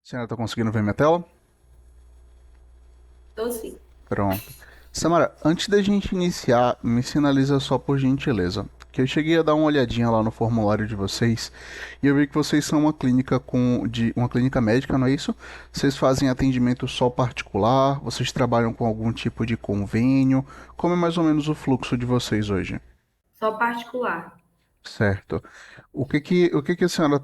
Senhora, tá conseguindo ver minha tela? Então, sim. Pronto. Samara, antes da gente iniciar, me sinaliza só por gentileza, que eu cheguei a dar uma olhadinha lá no formulário de vocês e eu vi que vocês são uma clínica de uma clínica médica, não é isso? Vocês fazem atendimento só particular? Vocês trabalham com algum tipo de convênio? Como é mais ou menos o fluxo de vocês hoje? Só particular. Certo. O que que a senhora,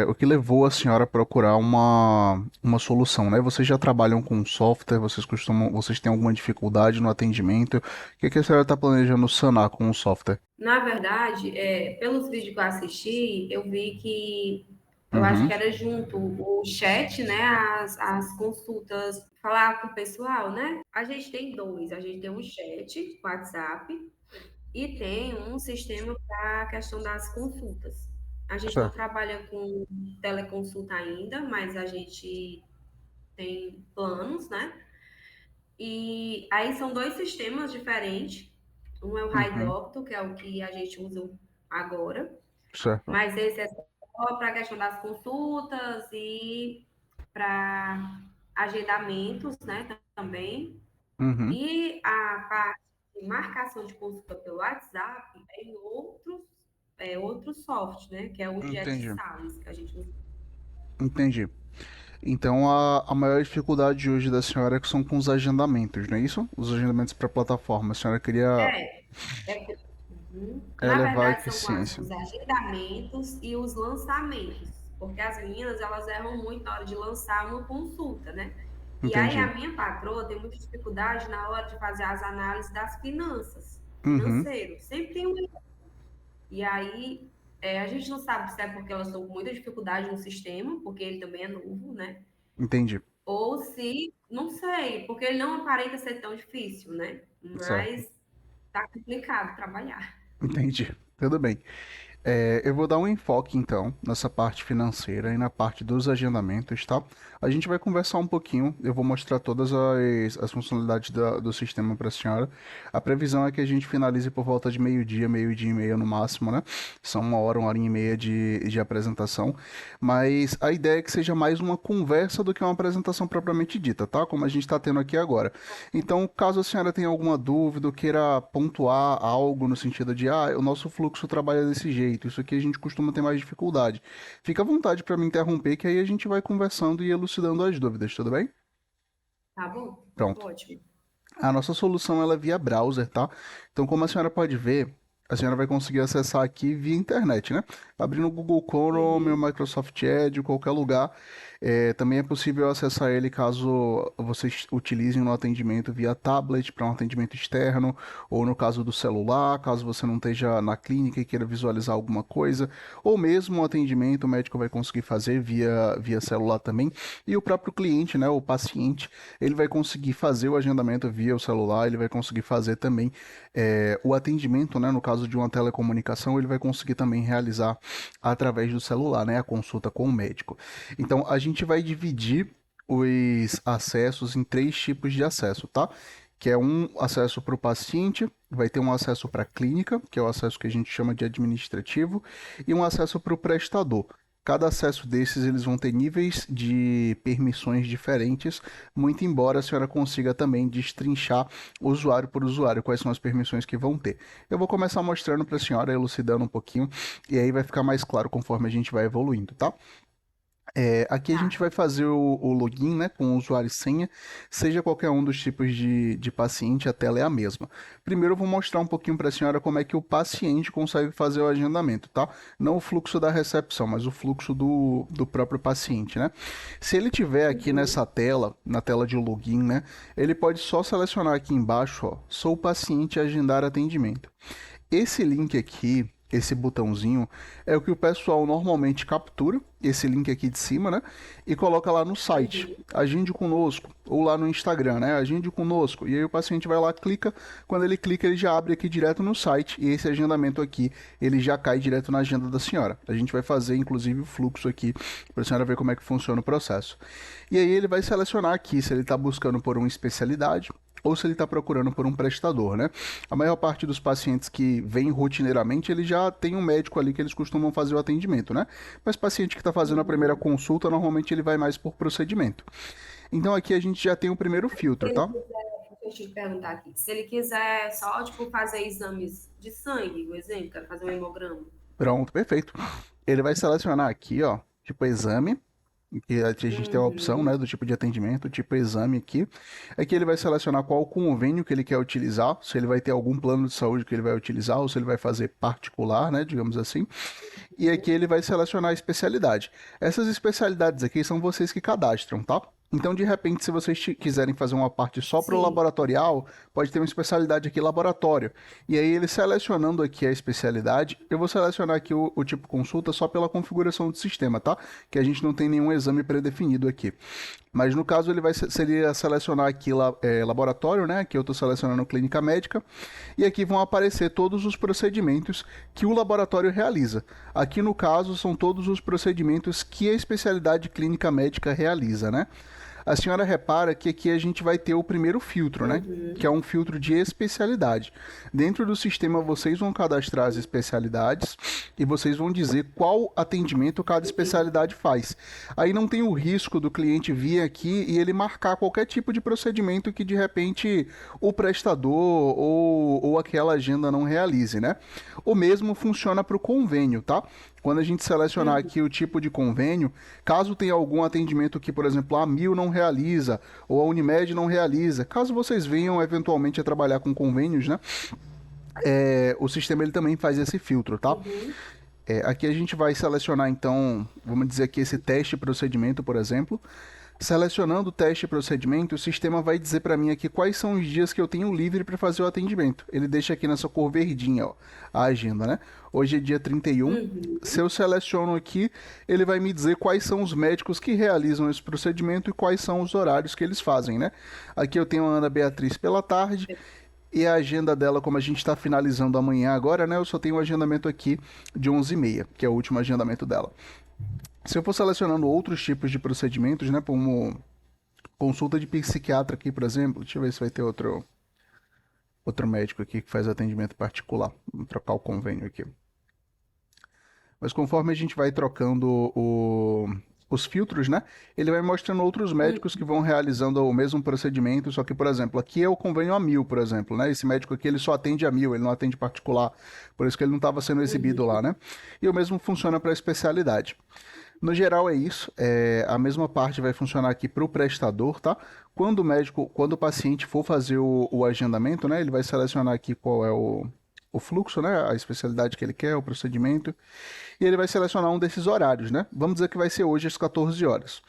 o que levou a senhora a procurar uma solução, né? Vocês já trabalham com software, vocês têm alguma dificuldade no atendimento? O que que a senhora está planejando sanar com o software? Na verdade, pelos vídeos que eu assisti, eu vi que eu acho Uhum, que era junto o chat, né? As consultas, falar com o pessoal, né? A gente tem dois. A gente tem um chat, WhatsApp, e tem um sistema para a questão das consultas. A gente não certo. trabalha com teleconsulta ainda, mas a gente tem planos, né? E aí são dois sistemas diferentes. Um é o Uhum, Raidocto, que é o que a gente usa agora, certo. mas esse é só para a questão das consultas e para agendamentos, né, também. Uhum, E a parte de marcação de consulta pelo WhatsApp é em outro software, né, que é o Jet entendi. Sales, que a gente usa. Entendi. Então a maior dificuldade hoje da senhora é que são com os agendamentos, não é isso? Os agendamentos para a plataforma. A senhora queria É, Uhum. Na elevar a verdade, são eficiência. os agendamentos e os lançamentos, porque as meninas elas erram muito na hora de lançar uma consulta, né? E aí Entendi. a minha patroa tem muita dificuldade na hora de fazer as análises das finanças, Uhum, financeiro. Sempre tem um. E aí a gente não sabe se é porque elas estão com muita dificuldade no sistema, porque ele também é novo, né? entendi. Ou se, não sei, porque ele não aparenta ser tão difícil, né? Certo. Mas tá complicado trabalhar. Entendi. Tudo bem. Eu vou dar um enfoque então nessa parte financeira e na parte dos agendamentos, tá? A gente vai conversar um pouquinho, eu vou mostrar todas as funcionalidades do sistema para a senhora. A previsão é que a gente finalize por volta de meio-dia e meia no máximo, né? São uma hora e meia de apresentação, mas a ideia é que seja mais uma conversa do que uma apresentação propriamente dita, tá? Como a gente está tendo aqui agora. Então, caso a senhora tenha alguma dúvida ou queira pontuar algo no sentido de, o nosso fluxo trabalha desse jeito, isso aqui a gente costuma ter mais dificuldade. Fica à vontade para me interromper, que aí a gente vai conversando e elucidando as dúvidas, tudo bem? Tá bom? Pronto. Ótimo. A nossa solução ela é via browser, tá? Então, como a senhora pode ver, a senhora vai conseguir acessar aqui via internet, né? Abrindo o Google Chrome, o Uhum. Microsoft Edge, qualquer lugar. Também é possível acessar ele caso vocês utilizem no atendimento via tablet para um atendimento externo, ou no caso do celular, caso você não esteja na clínica e queira visualizar alguma coisa, ou mesmo um atendimento o médico vai conseguir fazer via celular também. E o próprio cliente, né, o paciente, ele vai conseguir fazer o agendamento via o celular, ele vai conseguir fazer também o atendimento, né, no caso de uma telecomunicação, ele vai conseguir também realizar através do celular, né, a consulta com o médico. Então, a gente vai dividir os acessos em três tipos de acesso, tá? Que é um acesso para o paciente, vai ter um acesso para a clínica, que é o acesso que a gente chama de administrativo, e um acesso para o prestador. Cada acesso desses eles vão ter níveis de permissões diferentes, muito embora a senhora consiga também destrinchar usuário por usuário quais são as permissões que vão ter. Eu vou começar mostrando para a senhora, elucidando um pouquinho, e aí vai ficar mais claro conforme a gente vai evoluindo, tá? Aqui a gente Tá. vai fazer o login, né, com o usuário e senha, seja qualquer um dos tipos de paciente, a tela é a mesma. Primeiro eu vou mostrar um pouquinho para a senhora como é que o paciente consegue fazer o agendamento, tá? Não o fluxo da recepção, mas o fluxo do próprio paciente, né? Se ele tiver aqui Uhum. nessa tela, na tela de login, né, ele pode só selecionar aqui embaixo, ó, sou o paciente agendar atendimento. Esse link aqui, esse botãozinho, é o que o pessoal normalmente captura, esse link aqui de cima, né? E coloca lá no site. Uhum. Agende conosco, ou lá no Instagram, né? Agende conosco. E aí o paciente vai lá, clica. Quando ele clica, ele já abre aqui direto no site. E esse agendamento aqui, ele já cai direto na agenda da senhora. A gente vai fazer, inclusive, o fluxo aqui, para a senhora ver como é que funciona o processo. E aí ele vai selecionar aqui se ele está buscando por uma especialidade ou se ele está procurando por um prestador, né? A maior parte dos pacientes que vêm rotineiramente, ele já tem um médico ali que eles costumam fazer o atendimento, né? Mas paciente que está fazendo a primeira Uhum. consulta, normalmente ele vai mais por procedimento. Então aqui a gente já tem o primeiro filtro, Se ele tá? quiser, deixa eu te perguntar aqui, se ele quiser só, tipo, fazer exames de sangue, um exemplo, quero fazer um hemograma. Pronto, perfeito. Ele vai selecionar aqui, ó, tipo exame, que a gente tem a opção, né, Uhum. do tipo de atendimento, tipo exame aqui. Aqui ele vai selecionar qual convênio que ele quer utilizar, se ele vai ter algum plano de saúde que ele vai utilizar ou se ele vai fazer particular, né, digamos assim. E aqui ele vai selecionar a especialidade. Essas especialidades aqui são vocês que cadastram, tá? Então, de repente, se vocês quiserem fazer uma parte só para o Sim. laboratorial, pode ter uma especialidade aqui, laboratório. E aí, ele selecionando aqui a especialidade, eu vou selecionar aqui o tipo consulta só pela configuração do sistema, tá? Que a gente não tem nenhum exame predefinido aqui. Mas no caso ele vai seria selecionar aqui laboratório, né? Aqui eu estou selecionando clínica médica e aqui vão aparecer todos os procedimentos que o laboratório realiza. Aqui no caso são todos os procedimentos que a especialidade clínica médica realiza, né? A senhora repara que aqui a gente vai ter o primeiro filtro, né? Que é Uhum. um filtro de especialidade. Dentro do sistema vocês vão cadastrar as especialidades e vocês vão dizer qual atendimento cada especialidade faz. Aí não tem o risco do cliente vir aqui e ele marcar qualquer tipo de procedimento que de repente o prestador ou aquela agenda não realize, né? O mesmo funciona para o convênio, tá? Quando a gente selecionar Uhum. aqui o tipo de convênio, caso tenha algum atendimento que, por exemplo, a Mil não realiza ou a Unimed não realiza, caso vocês venham eventualmente a trabalhar com convênios, né? O sistema ele também faz esse filtro, tá? Uhum. Aqui a gente vai selecionar então, vamos dizer aqui esse teste procedimento, por exemplo. Selecionando o teste e procedimento, o sistema vai dizer para mim aqui quais são os dias que eu tenho livre para fazer o atendimento. Ele deixa aqui nessa cor verdinha, ó, a agenda, né? Hoje é dia 31. Se Uhum. eu seleciono aqui, ele vai me dizer quais são os médicos que realizam esse procedimento e quais são os horários que eles fazem, né? Aqui eu tenho a Ana Beatriz pela tarde e a agenda dela, como a gente está finalizando amanhã agora, né? Eu só tenho um agendamento aqui de 11h30, que é o último agendamento dela. Se eu for selecionando outros tipos de procedimentos, né, como consulta de psiquiatra aqui, por exemplo, deixa eu ver se vai ter outro médico aqui que faz atendimento particular. Vamos trocar o convênio aqui. Mas conforme a gente vai trocando os filtros, né, ele vai mostrando outros médicos que vão realizando o mesmo procedimento, só que, por exemplo, aqui é o convênio a Mil, por exemplo, né, esse médico aqui ele só atende a Mil, ele não atende particular, por isso que ele não estava sendo exibido lá, Uhum. né, e o mesmo funciona para a especialidade. No geral é isso. A mesma parte vai funcionar aqui para o prestador, tá? Quando o paciente for fazer o agendamento, né? Ele vai selecionar aqui qual é o fluxo, né? A especialidade que ele quer, o procedimento, e ele vai selecionar um desses horários, né? Vamos dizer que vai ser hoje às 14 horas.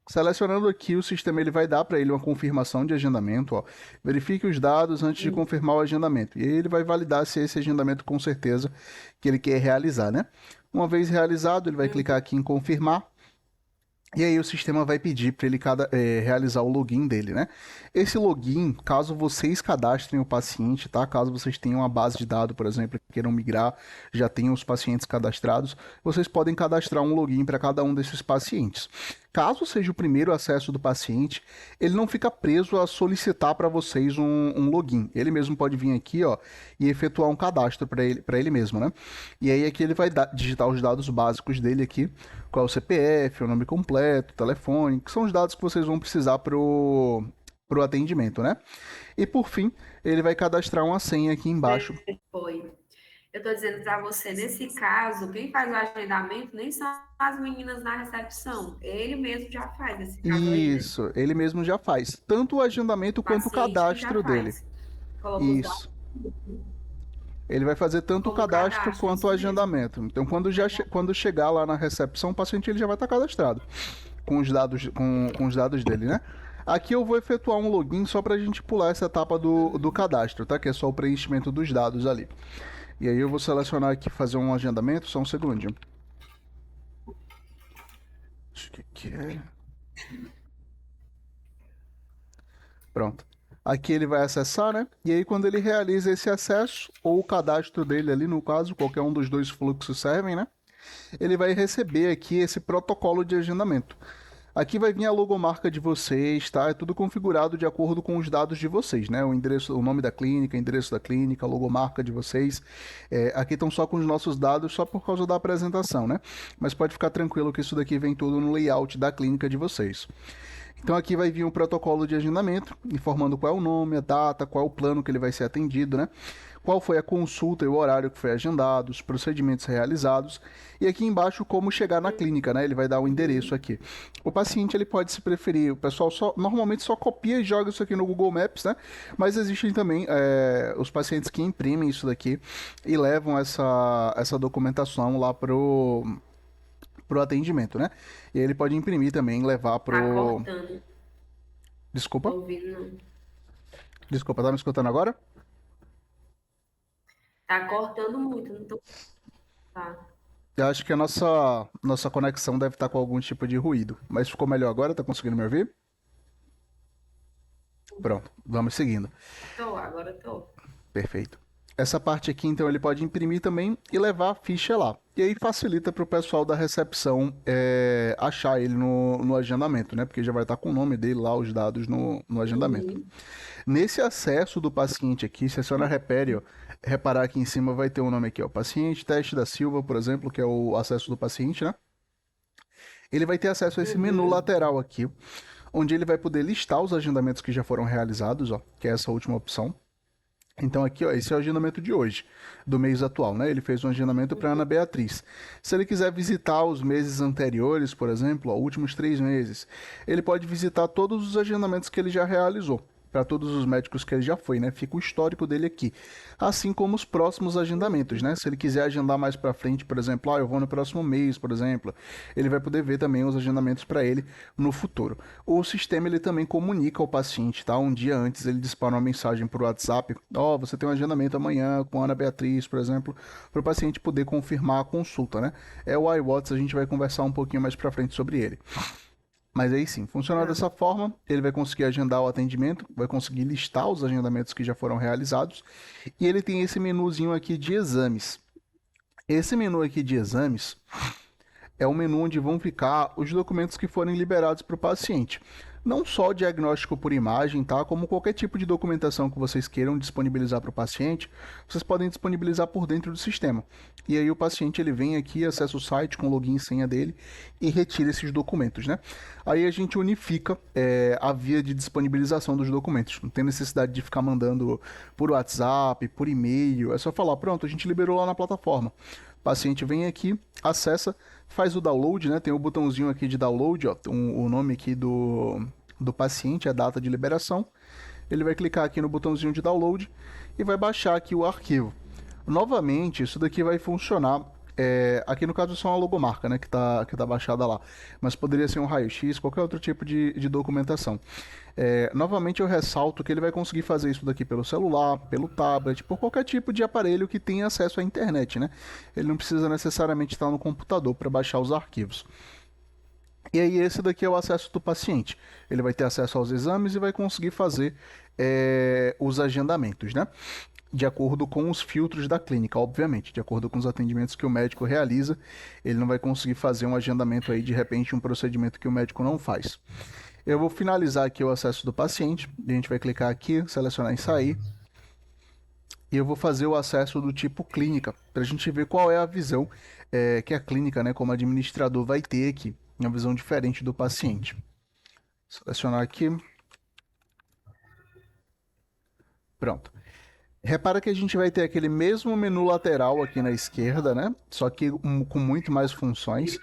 Selecionando aqui, o sistema ele vai dar para ele uma confirmação de agendamento, ó. Verifique os dados antes de confirmar o agendamento. E aí ele vai validar se esse agendamento com certeza que ele quer realizar, né? Uma vez realizado, ele vai clicar aqui em confirmar. E aí o sistema vai pedir para ele realizar o login dele, né? Esse login, caso vocês cadastrem o paciente, tá? Caso vocês tenham uma base de dados, por exemplo, e queiram migrar, já tenham os pacientes cadastrados, vocês podem cadastrar um login para cada um desses pacientes. Caso seja o primeiro acesso do paciente, ele não fica preso a solicitar para vocês um login. Ele mesmo pode vir aqui, ó, e efetuar um cadastro para ele mesmo, né? E aí aqui ele vai digitar os dados básicos dele aqui, qual é o CPF, o nome completo, o telefone, que são os dados que vocês vão precisar pro atendimento, né? E por fim, ele vai cadastrar uma senha aqui embaixo. Foi. Eu estou dizendo para você, nesse caso, quem faz o agendamento nem são as meninas na recepção. Ele mesmo já faz, nesse caso aí, né? Isso, ele mesmo já faz, tanto o agendamento O quanto o paciente que já cadastro dele. faz. Coloca os dados Isso. Ele vai fazer tanto o como cadastro cadastro, quanto o isso mesmo. agendamento. Então, quando chegar lá na recepção, o paciente ele já vai estar cadastrado com os dados dele, né? Aqui eu vou efetuar um login só para a gente pular essa etapa do cadastro, tá? Que é só o preenchimento dos dados ali. E aí eu vou selecionar aqui fazer um agendamento, só um segundinho. Acho que é. Pronto. Aqui ele vai acessar, né? E aí quando ele realiza esse acesso, ou o cadastro dele ali, no caso, qualquer um dos dois fluxos servem, né? Ele vai receber aqui esse protocolo de agendamento. Aqui vai vir a logomarca de vocês, tá? É tudo configurado de acordo com os dados de vocês, né? O endereço, o nome da clínica, endereço da clínica, a logomarca de vocês. Aqui estão só com os nossos dados, só por causa da apresentação, né? Mas pode ficar tranquilo que isso daqui vem tudo no layout da clínica de vocês. Então aqui vai vir um protocolo de agendamento, informando qual é o nome, a data, qual é o plano que ele vai ser atendido, né? Qual foi a consulta e o horário que foi agendado, os procedimentos realizados, e aqui embaixo como chegar na clínica, né? Ele vai dar o endereço aqui. O paciente ele pode se preferir, o pessoal normalmente só copia e joga isso aqui no Google Maps, né? Mas existem também os pacientes que imprimem isso daqui e levam essa documentação lá pro atendimento, né? E aí ele pode imprimir também, levar Tá pro... cortando. Desculpa? Tô ouvindo, não. Desculpa, tá me escutando agora? Tá cortando muito, não tô. Tá. Eu acho que a nossa conexão deve estar com algum tipo de ruído. Mas ficou melhor agora? Tá conseguindo me ouvir? Pronto, vamos seguindo. Agora tô. Perfeito. Essa parte aqui, então, ele pode imprimir também e levar a ficha lá. E aí facilita para o pessoal da recepção achar ele no agendamento, né? Porque já vai estar com o nome dele lá, os dados no agendamento. Uhum. Nesse acesso do paciente aqui, se a senhora repare, ó, reparar aqui em cima vai ter o nome aqui, ó, paciente Teste da Silva, por exemplo, que é o acesso do paciente, né? Ele vai ter acesso a esse menu Uhum. lateral aqui, onde ele vai poder listar os agendamentos que já foram realizados, ó, que é essa última opção. Então aqui, ó, esse é o agendamento de hoje, do mês atual, né? Ele fez um agendamento para Ana Beatriz. Se ele quiser visitar os meses anteriores, por exemplo, ó, últimos 3 meses, ele pode visitar todos os agendamentos que ele já realizou, para todos os médicos que ele já foi, né? Fica o histórico dele aqui, assim como os próximos agendamentos, né? Se ele quiser agendar mais para frente, por exemplo, eu vou no próximo mês, por exemplo, ele vai poder ver também os agendamentos para ele no futuro. O sistema ele também comunica ao paciente, tá? Um dia antes ele dispara uma mensagem por WhatsApp, você tem um agendamento amanhã com a Ana Beatriz, por exemplo, para o paciente poder confirmar a consulta, né? É o iWatts, a gente vai conversar um pouquinho mais para frente sobre ele. Mas aí sim, funciona Tá. dessa forma, ele vai conseguir agendar o atendimento, vai conseguir listar os agendamentos que já foram realizados, e ele tem esse menuzinho aqui de exames. Esse menu aqui de exames é o menu onde vão ficar os documentos que forem liberados para o paciente. Não só o diagnóstico por imagem, tá? Como qualquer tipo de documentação que vocês queiram disponibilizar para o paciente, vocês podem disponibilizar por dentro do sistema. E aí o paciente ele vem aqui, acessa o site com o login e senha dele e retira esses documentos, né? Aí a gente unifica a via de disponibilização dos documentos. Não tem necessidade de ficar mandando por WhatsApp, por e-mail. É só falar, pronto, a gente liberou lá na plataforma. O paciente vem aqui, acessa, faz o download, né? Tem o botãozinho aqui de download, ó, o nome aqui do paciente, a data de liberação. Ele vai clicar aqui no botãozinho de download e vai baixar aqui o arquivo. Novamente, isso daqui vai funcionar. Aqui no caso é só uma logomarca, né, que tá baixada lá. Mas poderia ser um raio-x, qualquer outro tipo de documentação. Novamente eu ressalto que ele vai conseguir fazer isso daqui pelo celular, pelo tablet, por qualquer tipo de aparelho que tenha acesso à internet, né? Ele não precisa necessariamente estar no computador para baixar os arquivos. E aí esse daqui é o acesso do paciente. Ele vai ter acesso aos exames e vai conseguir fazer os agendamentos, né? De acordo com os filtros da clínica, obviamente, de acordo com os atendimentos que o médico realiza, ele não vai conseguir fazer um agendamento aí, de repente, um procedimento que o médico não faz. Eu vou finalizar aqui o acesso do paciente, a gente vai clicar aqui, selecionar em sair, e eu vou fazer o acesso do tipo clínica, para a gente ver qual é a visão que a clínica, né, como administrador, vai ter aqui, uma visão diferente do paciente. Selecionar aqui. Pronto. Repara que a gente vai ter aquele mesmo menu lateral aqui na esquerda, né? Só que com muito mais funções.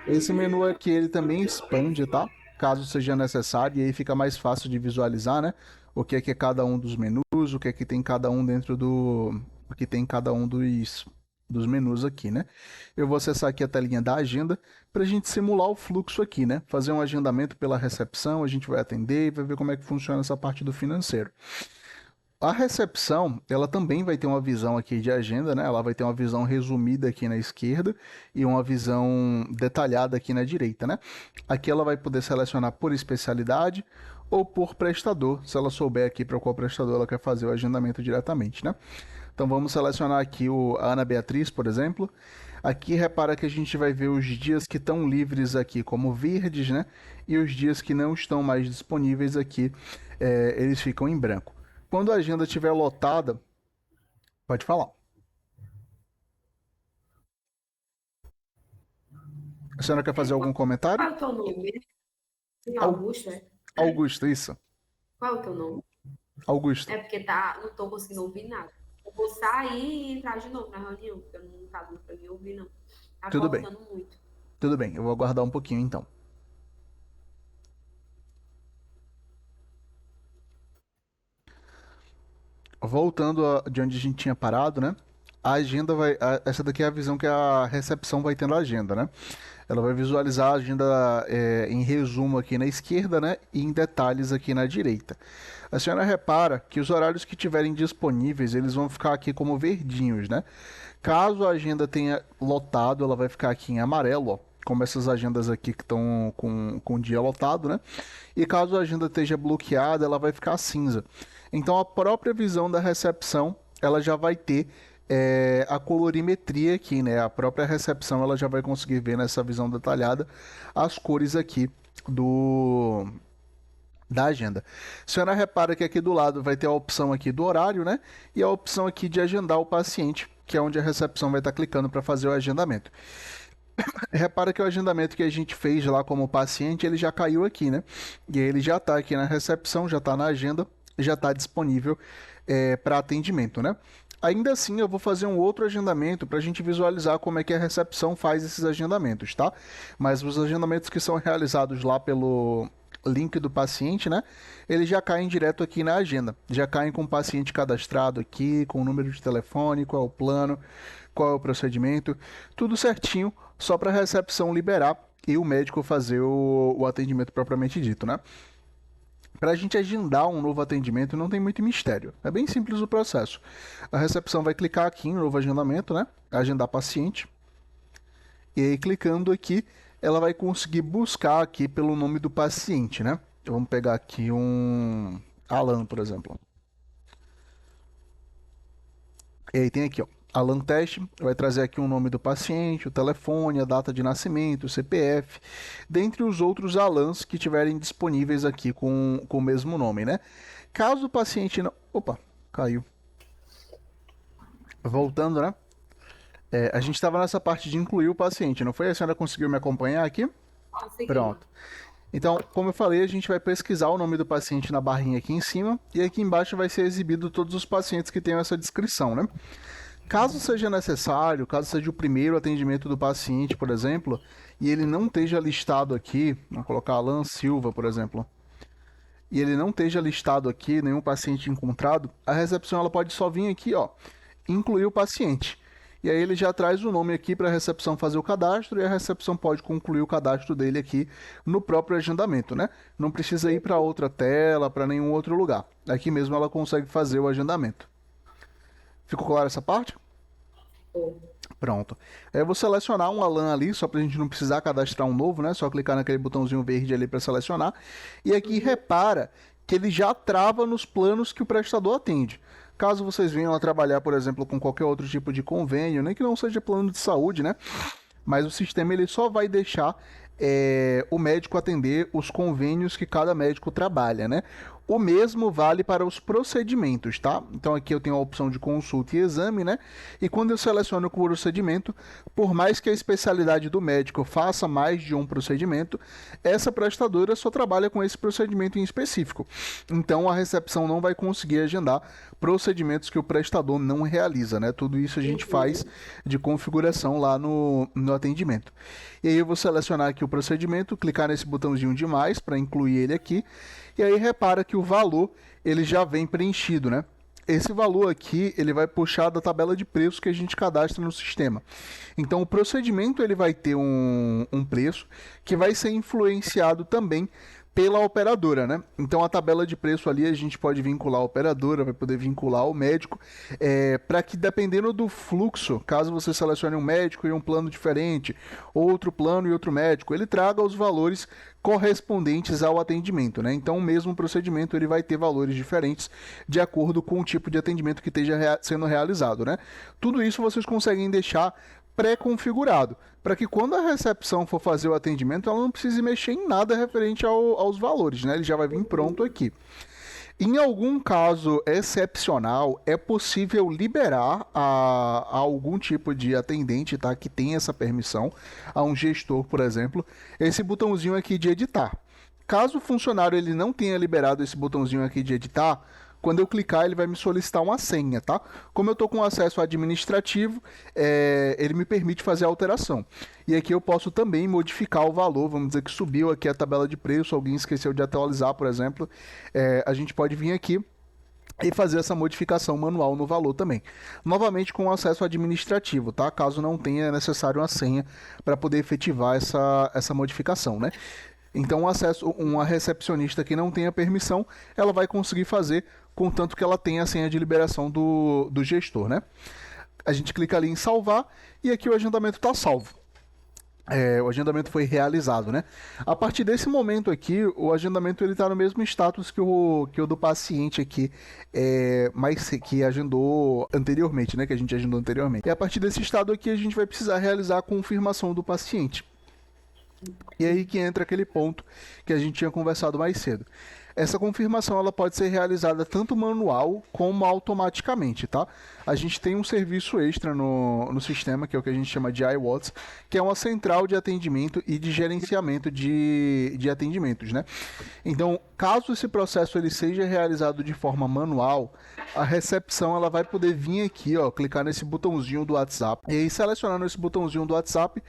Esse menu aqui ele também expande, tá? Caso seja necessário, e aí fica mais fácil de visualizar, né? O que é cada um dos menus, o que é que tem cada um dentro do. O que tem cada um dos menus aqui, né? Eu vou acessar aqui a telinha da agenda para a gente simular o fluxo aqui, né? Fazer um agendamento pela recepção, a gente vai atender e vai ver como é que funciona essa parte do financeiro. A recepção, ela também vai ter uma visão aqui de agenda, né? Ela vai ter uma visão resumida aqui na esquerda e uma visão detalhada aqui na direita, né? Aqui ela vai poder selecionar por especialidade ou por prestador, se ela souber aqui para qual prestador ela quer fazer o agendamento diretamente, né? Então vamos selecionar aqui a Ana Beatriz, por exemplo. Aqui repara que a gente vai ver os dias que estão livres aqui como verdes, né? E os dias que não estão mais disponíveis aqui, eles ficam em branco. Quando a agenda estiver lotada, pode falar. A senhora quer fazer algum comentário? Qual é o teu nome? Au- Augusto, é? Augusto, isso. Qual é o teu nome? Augusto. É porque não tô conseguindo ouvir nada. Eu vou sair e entrar de novo na reunião, porque eu não tá dando pra me ouvir, não. Tá Tudo bem, cortando muito. tudo bem. Eu vou aguardar um pouquinho então. Voltando de onde a gente tinha parado, né? A agenda vai. Essa daqui é a visão que a recepção vai tendo a agenda, né? Ela vai visualizar a agenda em resumo aqui na esquerda, né? E em detalhes aqui na direita. A senhora repara que os horários que tiverem disponíveis, eles vão ficar aqui como verdinhos, né? Caso a agenda tenha lotado, ela vai ficar aqui em amarelo, ó, como essas agendas aqui que estão com o dia lotado, né? E caso a agenda esteja bloqueada, ela vai ficar cinza. Então a própria visão da recepção, ela já vai ter a colorimetria aqui, né? A própria recepção, ela já vai conseguir ver nessa visão detalhada as cores aqui do da agenda. A senhora repara que aqui do lado vai ter a opção aqui do horário, né? E a opção aqui de agendar o paciente, que é onde a recepção vai estar clicando para fazer o agendamento. Repara que o agendamento que a gente fez lá como paciente, ele já caiu aqui, né? E aí ele já está aqui na recepção, já está na agenda, já está disponível para atendimento, né? Ainda assim, eu vou fazer um outro agendamento para a gente visualizar como é que a recepção faz esses agendamentos, tá? Mas os agendamentos que são realizados lá pelo link do paciente, né? Eles já caem direto aqui na agenda. Já caem com o paciente cadastrado aqui, com o número de telefone, qual é o plano, qual é o procedimento, tudo certinho, só para a recepção liberar e o médico fazer o atendimento propriamente dito, né? Para a gente agendar um novo atendimento não tem muito mistério, é bem simples o processo. A recepção vai clicar aqui em novo agendamento, né? Agendar paciente. E aí clicando aqui, ela vai conseguir buscar aqui pelo nome do paciente, né? Então, vamos pegar aqui um Alan, por exemplo. E aí tem aqui, ó, Alan Teste, vai trazer aqui o nome do paciente, o telefone, a data de nascimento, o CPF, dentre os outros Alans que tiverem disponíveis aqui com o mesmo nome, né? Caso o paciente não... Opa, caiu. Voltando, né? A gente estava nessa parte de incluir o paciente, não foi? A senhora conseguiu me acompanhar aqui? Consegui. Pronto. Então, como eu falei, a gente vai pesquisar o nome do paciente na barrinha aqui em cima e aqui embaixo vai ser exibido todos os pacientes que tenham essa descrição, né? Caso seja necessário, caso seja o primeiro atendimento do paciente, por exemplo, e ele não esteja listado aqui, vamos colocar Alan Silva, por exemplo, e ele não esteja listado aqui, nenhum paciente encontrado, a recepção ela pode só vir aqui, ó, incluir o paciente. E aí ele já traz o nome aqui para a recepção fazer o cadastro e a recepção pode concluir o cadastro dele aqui no próprio agendamento, né? Não precisa ir para outra tela, para nenhum outro lugar. Aqui mesmo ela consegue fazer o agendamento. Ficou claro essa parte? Pronto. Eu vou selecionar um Alan ali, só para a gente não precisar cadastrar um novo, né? Só clicar naquele botãozinho verde ali para selecionar. E aqui repara que ele já trava nos planos que o prestador atende. Caso vocês venham a trabalhar, por exemplo, com qualquer outro tipo de convênio, nem que não seja plano de saúde, né? Mas o sistema ele só vai deixar o médico atender os convênios que cada médico trabalha, né? O mesmo vale para os procedimentos, tá? Então aqui eu tenho a opção de consulta e exame, né? E quando eu seleciono o procedimento, por mais que a especialidade do médico faça mais de um procedimento, essa prestadora só trabalha com esse procedimento em específico. Então a recepção não vai conseguir agendar procedimentos que o prestador não realiza, né? Tudo isso a gente faz de configuração lá no atendimento. E aí eu vou selecionar aqui o procedimento, clicar nesse botãozinho de mais para incluir ele aqui. E aí repara que o valor ele já vem preenchido, né? Esse valor aqui ele vai puxar da tabela de preços que a gente cadastra no sistema. Então o procedimento ele vai ter um preço que vai ser influenciado também pela operadora, né? Então a tabela de preço ali a gente pode vincular a operadora, vai poder vincular o médico, para que dependendo do fluxo, caso você selecione um médico e um plano diferente, outro plano e outro médico, ele traga os valores correspondentes ao atendimento, né? Então o mesmo procedimento ele vai ter valores diferentes de acordo com o tipo de atendimento que esteja sendo realizado, né? Tudo isso vocês conseguem deixar pré-configurado, para que quando a recepção for fazer o atendimento, ela não precise mexer em nada referente aos valores, né? Ele já vai vir pronto aqui. Em algum caso excepcional, é possível liberar a algum tipo de atendente, tá, que tem essa permissão, a um gestor, por exemplo, esse botãozinho aqui de editar. Caso o funcionário ele não tenha liberado esse botãozinho aqui de editar, quando eu clicar, ele vai me solicitar uma senha, tá? Como eu estou com acesso administrativo, ele me permite fazer a alteração. E aqui eu posso também modificar o valor, vamos dizer que subiu aqui a tabela de preço, alguém esqueceu de atualizar, por exemplo, a gente pode vir aqui e fazer essa modificação manual no valor também. Novamente com acesso administrativo, tá? Caso não tenha, é necessário uma senha para poder efetivar essa modificação, né? Então, uma recepcionista que não tenha permissão, ela vai conseguir fazer, contanto que ela tenha a senha de liberação do gestor, né? A gente clica ali em salvar e aqui o agendamento está salvo. O agendamento foi realizado, né? A partir desse momento aqui, o agendamento ele está no mesmo status que o do paciente aqui, mas que agendou anteriormente, né? Que a gente agendou anteriormente. E a partir desse estado aqui, a gente vai precisar realizar a confirmação do paciente. E aí que entra aquele ponto que a gente tinha conversado mais cedo. Essa confirmação ela pode ser realizada tanto manual como automaticamente, tá? A gente tem um serviço extra no sistema, que é o que a gente chama de iWatts, que é uma central de atendimento e de gerenciamento de atendimentos, né? Então, caso esse processo ele seja realizado de forma manual, a recepção ela vai poder vir aqui, ó, clicar nesse botãozinho do WhatsApp. E aí, selecionando esse botãozinho do WhatsApp,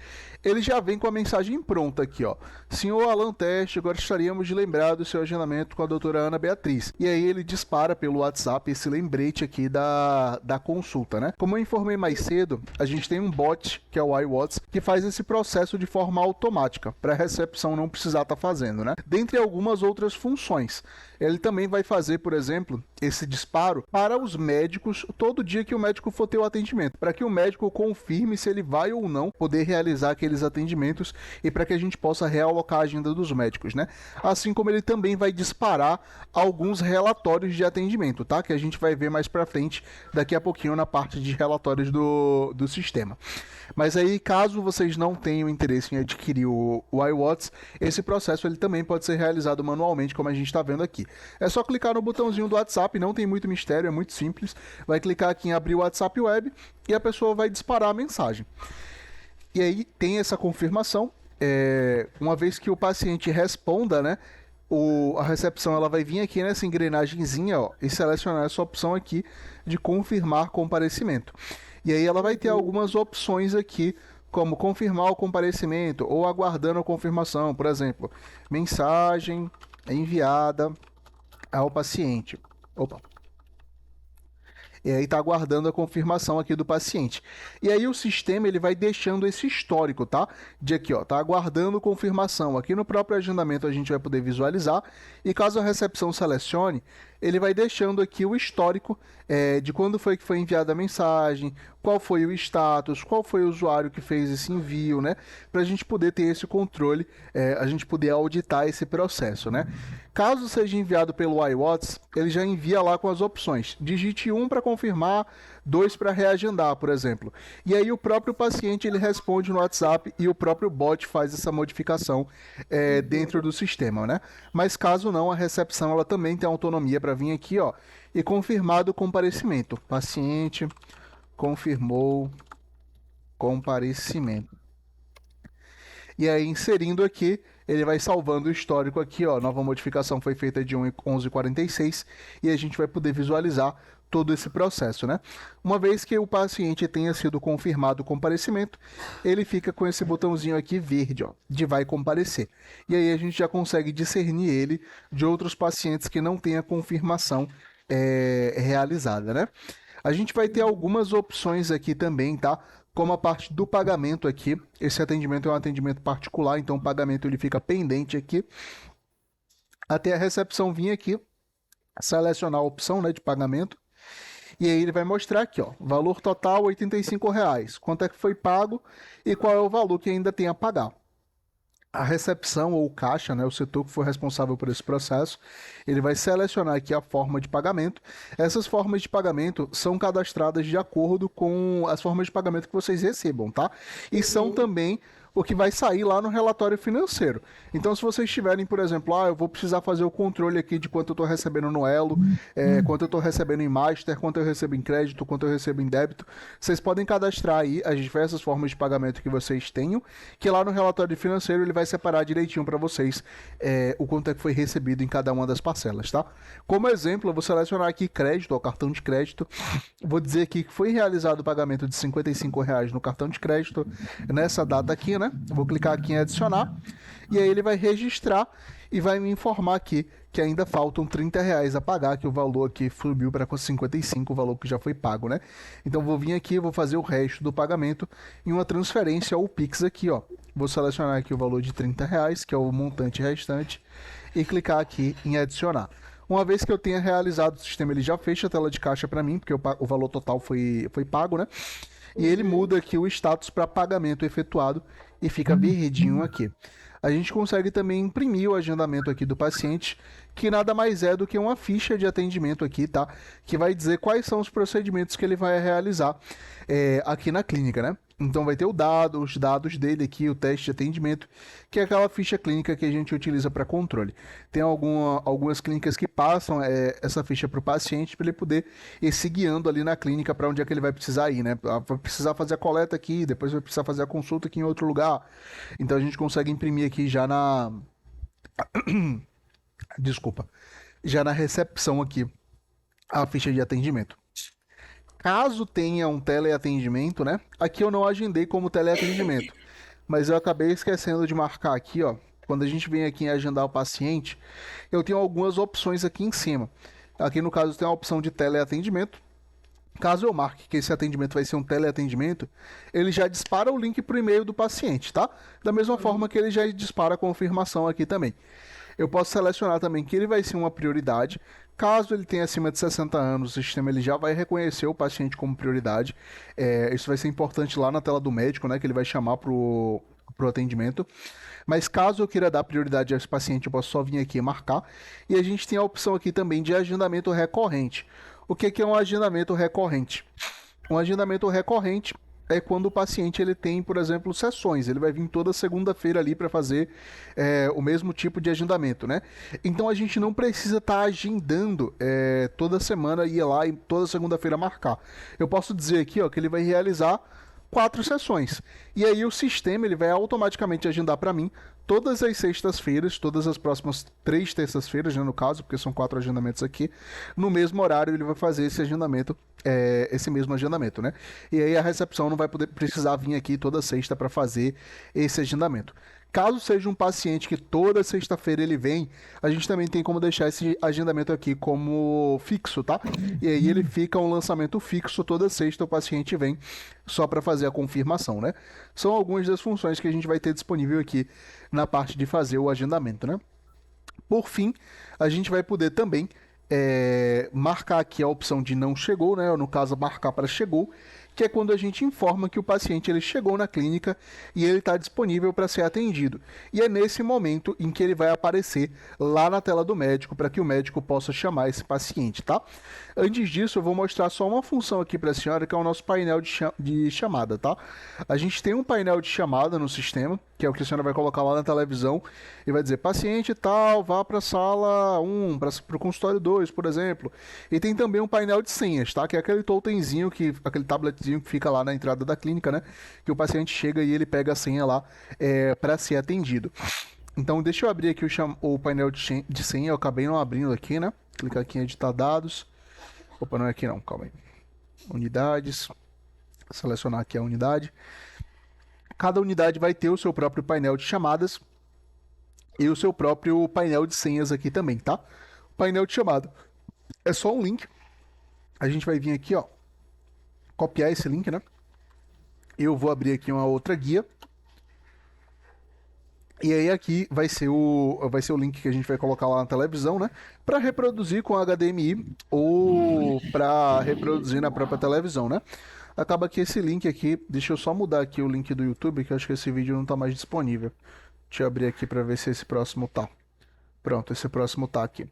ele já vem com a mensagem pronta aqui, ó. Senhor Alan Teste, gostaríamos de lembrar do seu agendamento com a doutora Ana Beatriz. E aí ele dispara pelo WhatsApp esse lembrete aqui da consulta, né? Como eu informei mais cedo, a gente tem um bot, que é o iWatts, que faz esse processo de forma automática, para a recepção não precisar estar fazendo, né? Dentre algumas outras funções. Ele também vai fazer, por exemplo, esse disparo para os médicos todo dia que o médico for ter o atendimento, para que o médico confirme se ele vai ou não poder realizar aqueles atendimentos e para que a gente possa realocar a agenda dos médicos, né? Assim como ele também vai disparar alguns relatórios de atendimento, tá? Que a gente vai ver mais para frente, daqui a pouquinho, na parte de relatórios do sistema. Mas aí, caso vocês não tenham interesse em adquirir o iWatts, esse processo ele também pode ser realizado manualmente, como a gente está vendo aqui. É só clicar no botãozinho do WhatsApp, não tem muito mistério, é muito simples. Vai clicar aqui em abrir o WhatsApp Web e a pessoa vai disparar a mensagem. E aí tem essa confirmação. Uma vez que o paciente responda, né, a recepção ela vai vir aqui nessa engrenagemzinha, ó, e selecionar essa opção aqui de confirmar comparecimento. E aí ela vai ter algumas opções aqui, como confirmar o comparecimento ou aguardando a confirmação. Por exemplo, mensagem enviada ao paciente. Opa. E aí está aguardando a confirmação aqui do paciente. E aí o sistema ele vai deixando esse histórico, tá? De aqui, ó, tá aguardando confirmação. Aqui no próprio agendamento a gente vai poder visualizar. E caso a recepção selecione, ele vai deixando aqui o histórico de quando foi que foi enviada a mensagem, qual foi o status, qual foi o usuário que fez esse envio, né? Para a gente poder ter esse controle, a gente poder auditar esse processo, né? Caso seja enviado pelo iWatts, ele já envia lá com as opções. Digite 1 para confirmar, 2 para reagendar, por exemplo. E aí o próprio paciente ele responde no WhatsApp e o próprio bot faz essa modificação dentro do sistema, né? Mas caso não, a recepção ela também tem autonomia para vir aqui, ó, e confirmado o comparecimento. Paciente confirmou comparecimento. E aí, inserindo aqui, ele vai salvando o histórico aqui, ó. Nova modificação foi feita de 11h46 e a gente vai poder visualizar todo esse processo, né? Uma vez que o paciente tenha sido confirmado o comparecimento, ele fica com esse botãozinho aqui verde, ó, de vai comparecer. E aí a gente já consegue discernir ele de outros pacientes que não têm a confirmação realizada, né? A gente vai ter algumas opções aqui também, tá? Como a parte do pagamento aqui. Esse atendimento é um atendimento particular, então o pagamento ele fica pendente aqui. até a recepção vir aqui, selecionar a opção, né, de pagamento, e aí ele vai mostrar aqui, ó, valor total R$ 85, quanto é que foi pago e qual é o valor que ainda tem a pagar. A recepção ou o caixa, né, o setor que for responsável por esse processo, ele vai selecionar aqui a forma de pagamento. Essas formas de pagamento são cadastradas de acordo com as formas de pagamento que vocês recebam, tá? E são também o que vai sair lá no relatório financeiro. Então, se vocês tiverem, por exemplo, eu vou precisar fazer o controle aqui de quanto eu estou recebendo no Elo, quanto eu estou recebendo em Master, quanto eu recebo em crédito, quanto eu recebo em débito, vocês podem cadastrar aí as diversas formas de pagamento que vocês tenham, que lá no relatório financeiro ele vai separar direitinho para vocês o quanto é que foi recebido em cada uma das parcelas, tá? Como exemplo, eu vou selecionar aqui crédito, ou cartão de crédito. Vou dizer aqui que foi realizado o pagamento de R$ 55 no cartão de crédito nessa data aqui, né? Vou clicar aqui em adicionar e aí ele vai registrar e vai me informar aqui que ainda faltam R$ 30 a pagar, que o valor aqui subiu para 55, o valor que já foi pago, né? Então vou vir aqui, vou fazer o resto do pagamento em uma transferência ou Pix aqui, ó. Vou selecionar aqui o valor de R$ 30, que é o montante restante, e clicar aqui em adicionar. Uma vez que eu tenha realizado o sistema, ele já fecha a tela de caixa para mim, porque o valor total foi pago, né? E ele muda aqui o status para pagamento efetuado e fica verdinho aqui. A gente consegue também imprimir o agendamento aqui do paciente, que nada mais é do que uma ficha de atendimento aqui, tá? Que vai dizer quais são os procedimentos que ele vai realizar aqui na clínica, né? Então vai ter os dados dele aqui, o teste de atendimento, que é aquela ficha clínica que a gente utiliza para controle. Tem algumas clínicas que passam essa ficha para o paciente para ele poder ir se guiando ali na clínica para onde é que ele vai precisar ir, né? Vai precisar fazer a coleta aqui, depois vai precisar fazer a consulta aqui em outro lugar. Então a gente consegue imprimir aqui já na... Desculpa. Já na recepção aqui a ficha de atendimento. Caso tenha um teleatendimento, né? Aqui eu não agendei como teleatendimento, mas eu acabei esquecendo de marcar aqui, ó. Quando a gente vem aqui em agendar o paciente, eu tenho algumas opções aqui em cima. Aqui no caso tem a opção de teleatendimento. Caso eu marque que esse atendimento vai ser um teleatendimento, ele já dispara o link para o e-mail do paciente, tá? Da mesma forma que ele já dispara a confirmação aqui também. Eu posso selecionar também que ele vai ser uma prioridade. Caso ele tenha acima de 60 anos, o sistema ele já vai reconhecer o paciente como prioridade. Isso vai ser importante lá na tela do médico, né, que ele vai chamar para o atendimento. Mas caso eu queira dar prioridade a esse paciente, eu posso só vir aqui e marcar. E a gente tem a opção aqui também de agendamento recorrente. O que é um agendamento recorrente? Um agendamento recorrente é quando o paciente ele tem, por exemplo, sessões. Ele vai vir toda segunda-feira ali para fazer o mesmo tipo de agendamento, né? Então a gente não precisa estar agendando toda semana e ir lá e toda segunda-feira marcar. Eu posso dizer aqui, ó, que ele vai realizar 4 sessões. E aí o sistema ele vai automaticamente agendar para mim todas as sextas-feiras, todas as próximas 3 terças-feiras, né, no caso, porque são 4 agendamentos aqui, no mesmo horário ele vai fazer esse agendamento, esse mesmo agendamento, né? E aí a recepção não vai precisar vir aqui toda sexta para fazer esse agendamento. Caso seja um paciente que toda sexta-feira ele vem, a gente também tem como deixar esse agendamento aqui como fixo, tá? E aí ele fica um lançamento fixo, toda sexta o paciente vem só para fazer a confirmação, né? São algumas das funções que a gente vai ter disponível aqui na parte de fazer o agendamento, né? Por fim, a gente vai poder também marcar aqui a opção de não chegou, né? Ou no caso, marcar para chegou, que é quando a gente informa que o paciente ele chegou na clínica e ele está disponível para ser atendido. E é nesse momento em que ele vai aparecer lá na tela do médico para que o médico possa chamar esse paciente, tá? Antes disso, eu vou mostrar só uma função aqui para a senhora, que é o nosso painel de chamada, tá? A gente tem um painel de chamada no sistema, que é o que a senhora vai colocar lá na televisão e vai dizer, paciente tal, vá para a sala 1, para o consultório 2, por exemplo. E tem também um painel de senhas, tá? Que é aquele totemzinho, aquele tabletzinho que fica lá na entrada da clínica, né? Que o paciente chega e ele pega a senha lá para ser atendido. Então, deixa eu abrir aqui o painel de senha, eu acabei não abrindo aqui, né? Clicar aqui em editar dados. Opa, não é aqui não, calma aí. Unidades, selecionar aqui a unidade. Cada unidade vai ter o seu próprio painel de chamadas e o seu próprio painel de senhas aqui também, tá? O painel de chamada é só um link. A gente vai vir aqui, ó, copiar esse link, né? Eu vou abrir aqui uma outra guia. E aí aqui vai ser o link que a gente vai colocar lá na televisão, né? Para reproduzir com HDMI ou para reproduzir na própria televisão, né? Acaba que esse link aqui, deixa eu só mudar aqui o link do YouTube, que eu acho que esse vídeo não tá mais disponível. Deixa eu abrir aqui para ver se esse próximo tá. Pronto, esse próximo tá aqui.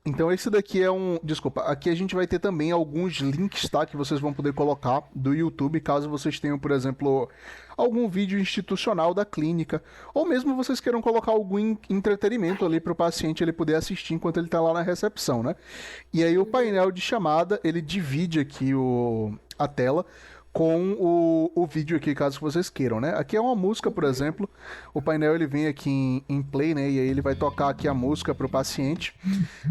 Então esse daqui é um. Desculpa, aqui a gente vai ter também alguns links, tá? Que vocês vão poder colocar do YouTube, caso vocês tenham, por exemplo, algum vídeo institucional da clínica, ou mesmo vocês queiram colocar algum entretenimento ali para o paciente ele poder assistir enquanto ele está lá na recepção, né? E aí o painel de chamada, ele divide aqui a tela com o vídeo aqui, caso vocês queiram, né? Aqui é uma música, por exemplo, o painel ele vem aqui em play, né? E aí ele vai tocar aqui a música para o paciente.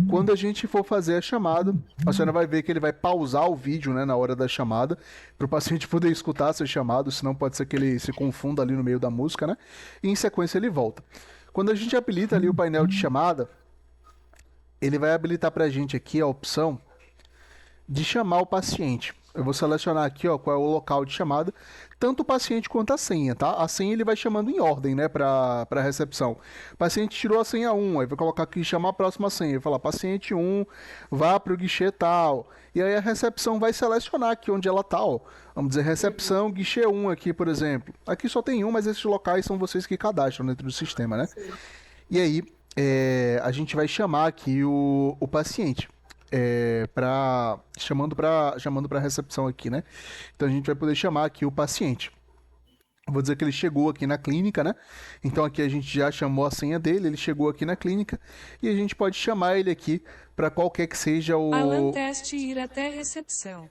Quando a gente for fazer a chamada, a senhora vai ver que ele vai pausar o vídeo, né, na hora da chamada, para o paciente poder escutar ser chamado, senão pode ser que ele se confunda ali no meio da música, né? E em sequência ele volta. Quando a gente habilita ali o painel de chamada, ele vai habilitar para a gente aqui a opção de chamar o paciente. Eu vou selecionar aqui, ó, qual é o local de chamada, tanto o paciente quanto a senha, tá? A senha ele vai chamando em ordem, né, para recepção. O paciente tirou a senha 1, aí vai colocar aqui chamar a próxima senha, vai falar paciente 1, vá para o guichê tal. E aí a recepção vai selecionar aqui onde ela tá, ó. Vamos dizer recepção guichê 1 aqui, por exemplo. Aqui só tem um, mas esses locais são vocês que cadastram dentro do sistema, né? Sim. E aí a gente vai chamar aqui o paciente chamando para recepção aqui, né? Então a gente vai poder chamar aqui o paciente. Vou dizer que ele chegou aqui na clínica, né? Então aqui a gente já chamou a senha dele, ele chegou aqui na clínica e a gente pode chamar ele aqui para qualquer que seja o. Alan teste ir até recepção.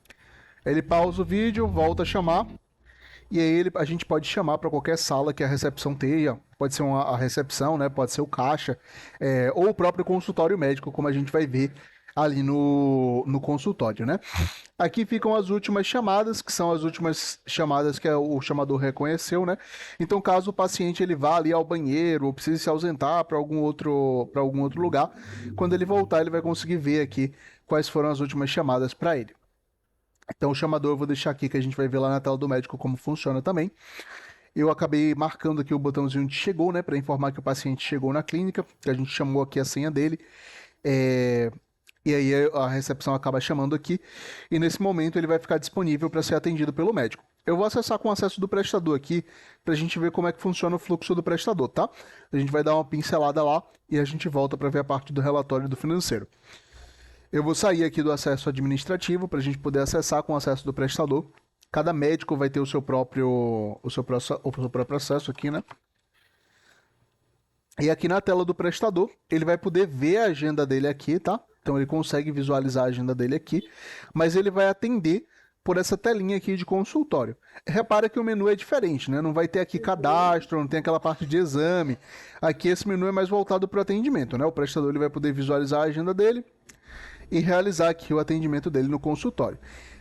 Ele pausa o vídeo, volta a chamar e aí a gente pode chamar para qualquer sala que a recepção tenha. Pode ser a recepção, né? Pode ser o caixa ou o próprio consultório médico, como a gente vai ver ali no consultório, né? Aqui ficam as últimas chamadas, que são as últimas chamadas que o chamador reconheceu, né? Então, caso o paciente ele vá ali ao banheiro ou precise se ausentar para algum outro lugar, quando ele voltar, ele vai conseguir ver aqui quais foram as últimas chamadas para ele. Então, o chamador eu vou deixar aqui que a gente vai ver lá na tela do médico como funciona também. Eu acabei marcando aqui o botãozinho de chegou, né, para informar que o paciente chegou na clínica, que a gente chamou aqui a senha dele. E aí a recepção acaba chamando aqui, e nesse momento ele vai ficar disponível para ser atendido pelo médico. Eu vou acessar com o acesso do prestador aqui, para a gente ver como é que funciona o fluxo do prestador, tá? A gente vai dar uma pincelada lá, e a gente volta para ver a parte do relatório do financeiro. Eu vou sair aqui do acesso administrativo, para a gente poder acessar com o acesso do prestador. Cada médico vai ter o seu próprio acesso aqui, né? E aqui na tela do prestador, ele vai poder ver a agenda dele aqui, tá? Então ele consegue visualizar a agenda dele aqui, mas ele vai atender por essa telinha aqui de consultório. Repara que o menu é diferente, né? Não vai ter aqui cadastro, não tem aquela parte de exame. Aqui esse menu é mais voltado para o atendimento, né? O prestador ele vai poder visualizar a agenda dele e realizar aqui o atendimento dele no consultório.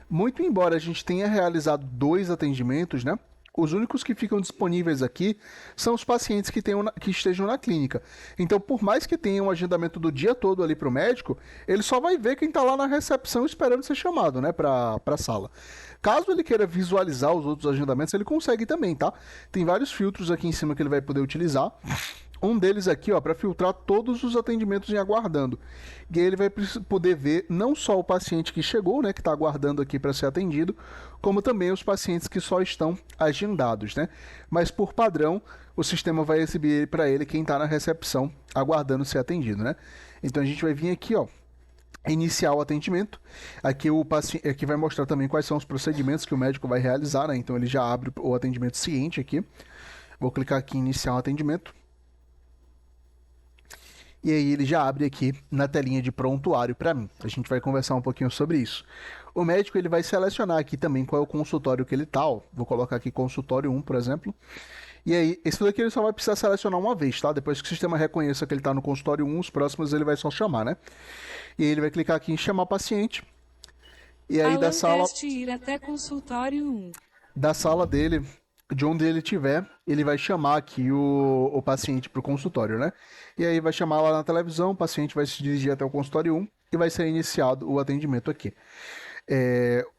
Muito embora a gente tenha realizado 2 atendimentos, né? Os únicos que ficam disponíveis aqui são os pacientes que estejam na clínica. Então, por mais que tenha um agendamento do dia todo ali para o médico, ele só vai ver quem está lá na recepção esperando ser chamado, né, para a sala. Caso ele queira visualizar os outros agendamentos, ele consegue também, tá? Tem vários filtros aqui em cima que ele vai poder utilizar. Um deles aqui, ó, para filtrar todos os atendimentos em aguardando. E aí ele vai poder ver não só o paciente que chegou, né, que está aguardando aqui para ser atendido, como também os pacientes que só estão agendados, né? Mas por padrão, o sistema vai exibir para ele quem está na recepção aguardando ser atendido, né? Então a gente vai vir aqui, ó, iniciar o atendimento. Aqui vai mostrar também quais são os procedimentos que o médico vai realizar, né? Então ele já abre o atendimento ciente aqui. Vou clicar aqui em iniciar o atendimento. E aí ele já abre aqui na telinha de prontuário para mim. A gente vai conversar um pouquinho sobre isso. O médico ele vai selecionar aqui também qual é o consultório que ele tá. Ó. Vou colocar aqui consultório 1, por exemplo. E aí, esse daqui ele só vai precisar selecionar uma vez, tá? Depois que o sistema reconheça que ele está no consultório 1, os próximos ele vai só chamar, né? E aí ele vai clicar aqui em chamar paciente. E aí Alan teste ir até consultório 1. da sala dele, de onde ele estiver, ele vai chamar aqui o paciente para o consultório, né? E aí vai chamar lá na televisão, o paciente vai se dirigir até o consultório 1 e vai ser iniciado o atendimento aqui.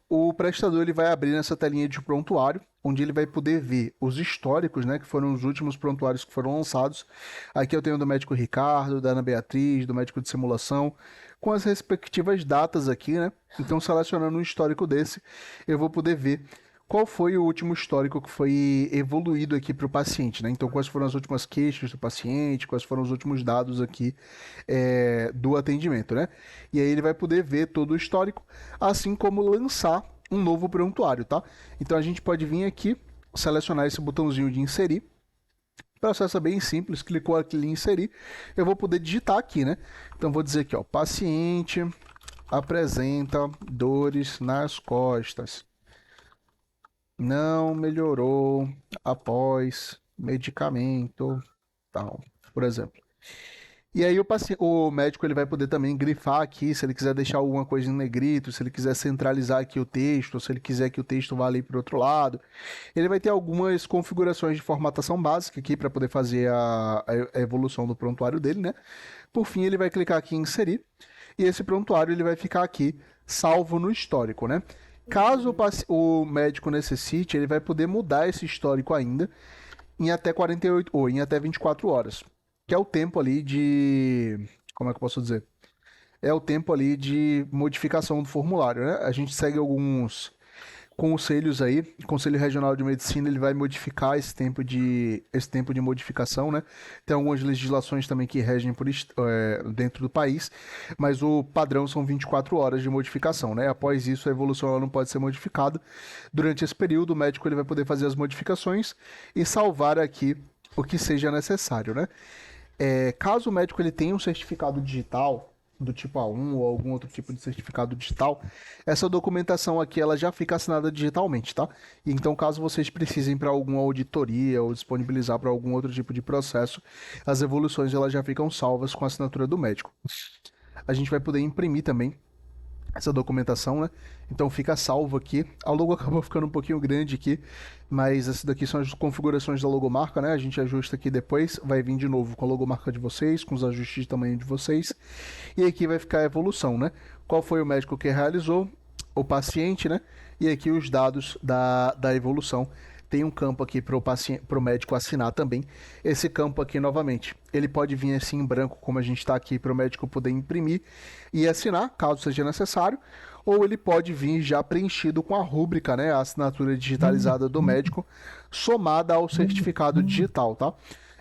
o prestador ele vai abrir nessa telinha de prontuário, onde ele vai poder ver os históricos, né, que foram os últimos prontuários que foram lançados. Aqui eu tenho do médico Ricardo, da Ana Beatriz, do médico de simulação, com as respectivas datas aqui, né? Então, selecionando um histórico desse, eu vou poder ver qual foi o último histórico que foi evoluído aqui para o paciente, né? Então, quais foram as últimas queixas do paciente, quais foram os últimos dados aqui do atendimento, né? E aí ele vai poder ver todo o histórico, assim como lançar um novo prontuário, tá? Então, a gente pode vir aqui, selecionar esse botãozinho de inserir. O processo é bem simples, clicou aqui em inserir, eu vou poder digitar aqui, né? Então, vou dizer aqui, ó, paciente apresenta dores nas costas. Não melhorou após medicamento, tal, por exemplo. E aí o médico ele vai poder também grifar aqui, se ele quiser deixar alguma coisa em negrito, se ele quiser centralizar aqui o texto, ou se ele quiser que o texto vá ali para o outro lado. Ele vai ter algumas configurações de formatação básica aqui para poder fazer a evolução do prontuário dele, né? Por fim, ele vai clicar aqui em inserir, e esse prontuário ele vai ficar aqui salvo no histórico, né? Caso o médico necessite, ele vai poder mudar esse histórico ainda em até 48 ou em até 24 horas, que é o tempo ali de, como é que eu posso dizer? É o tempo ali de modificação do formulário, né? A gente segue alguns conselhos aí, o Conselho Regional de Medicina ele vai modificar esse tempo de modificação, né? Tem algumas legislações também que regem dentro do país, mas o padrão são 24 horas de modificação, né? Após isso, a evolução ela não pode ser modificada. Durante esse período, o médico ele vai poder fazer as modificações e salvar aqui o que seja necessário, né? Caso o médico ele tenha um certificado digital do tipo A1 ou algum outro tipo de certificado digital, essa documentação aqui ela já fica assinada digitalmente, tá? Então, caso vocês precisem para alguma auditoria ou disponibilizar para algum outro tipo de processo, as evoluções elas já ficam salvas com a assinatura do médico. A gente vai poder imprimir também essa documentação, né? Então fica salvo aqui. A logo acabou ficando um pouquinho grande aqui, mas essas daqui são as configurações da logomarca, né? A gente ajusta aqui depois, vai vir de novo com a logomarca de vocês, com os ajustes de tamanho de vocês. E aqui vai ficar a evolução, né? Qual foi o médico que realizou, o paciente, né? E aqui os dados da evolução. Tem um campo aqui para o médico assinar também. Esse campo aqui, novamente, ele pode vir assim em branco, como a gente está aqui, para o médico poder imprimir e assinar, caso seja necessário. Ou ele pode vir já preenchido com a rúbrica, né? A assinatura digitalizada do médico, somada ao certificado digital, tá?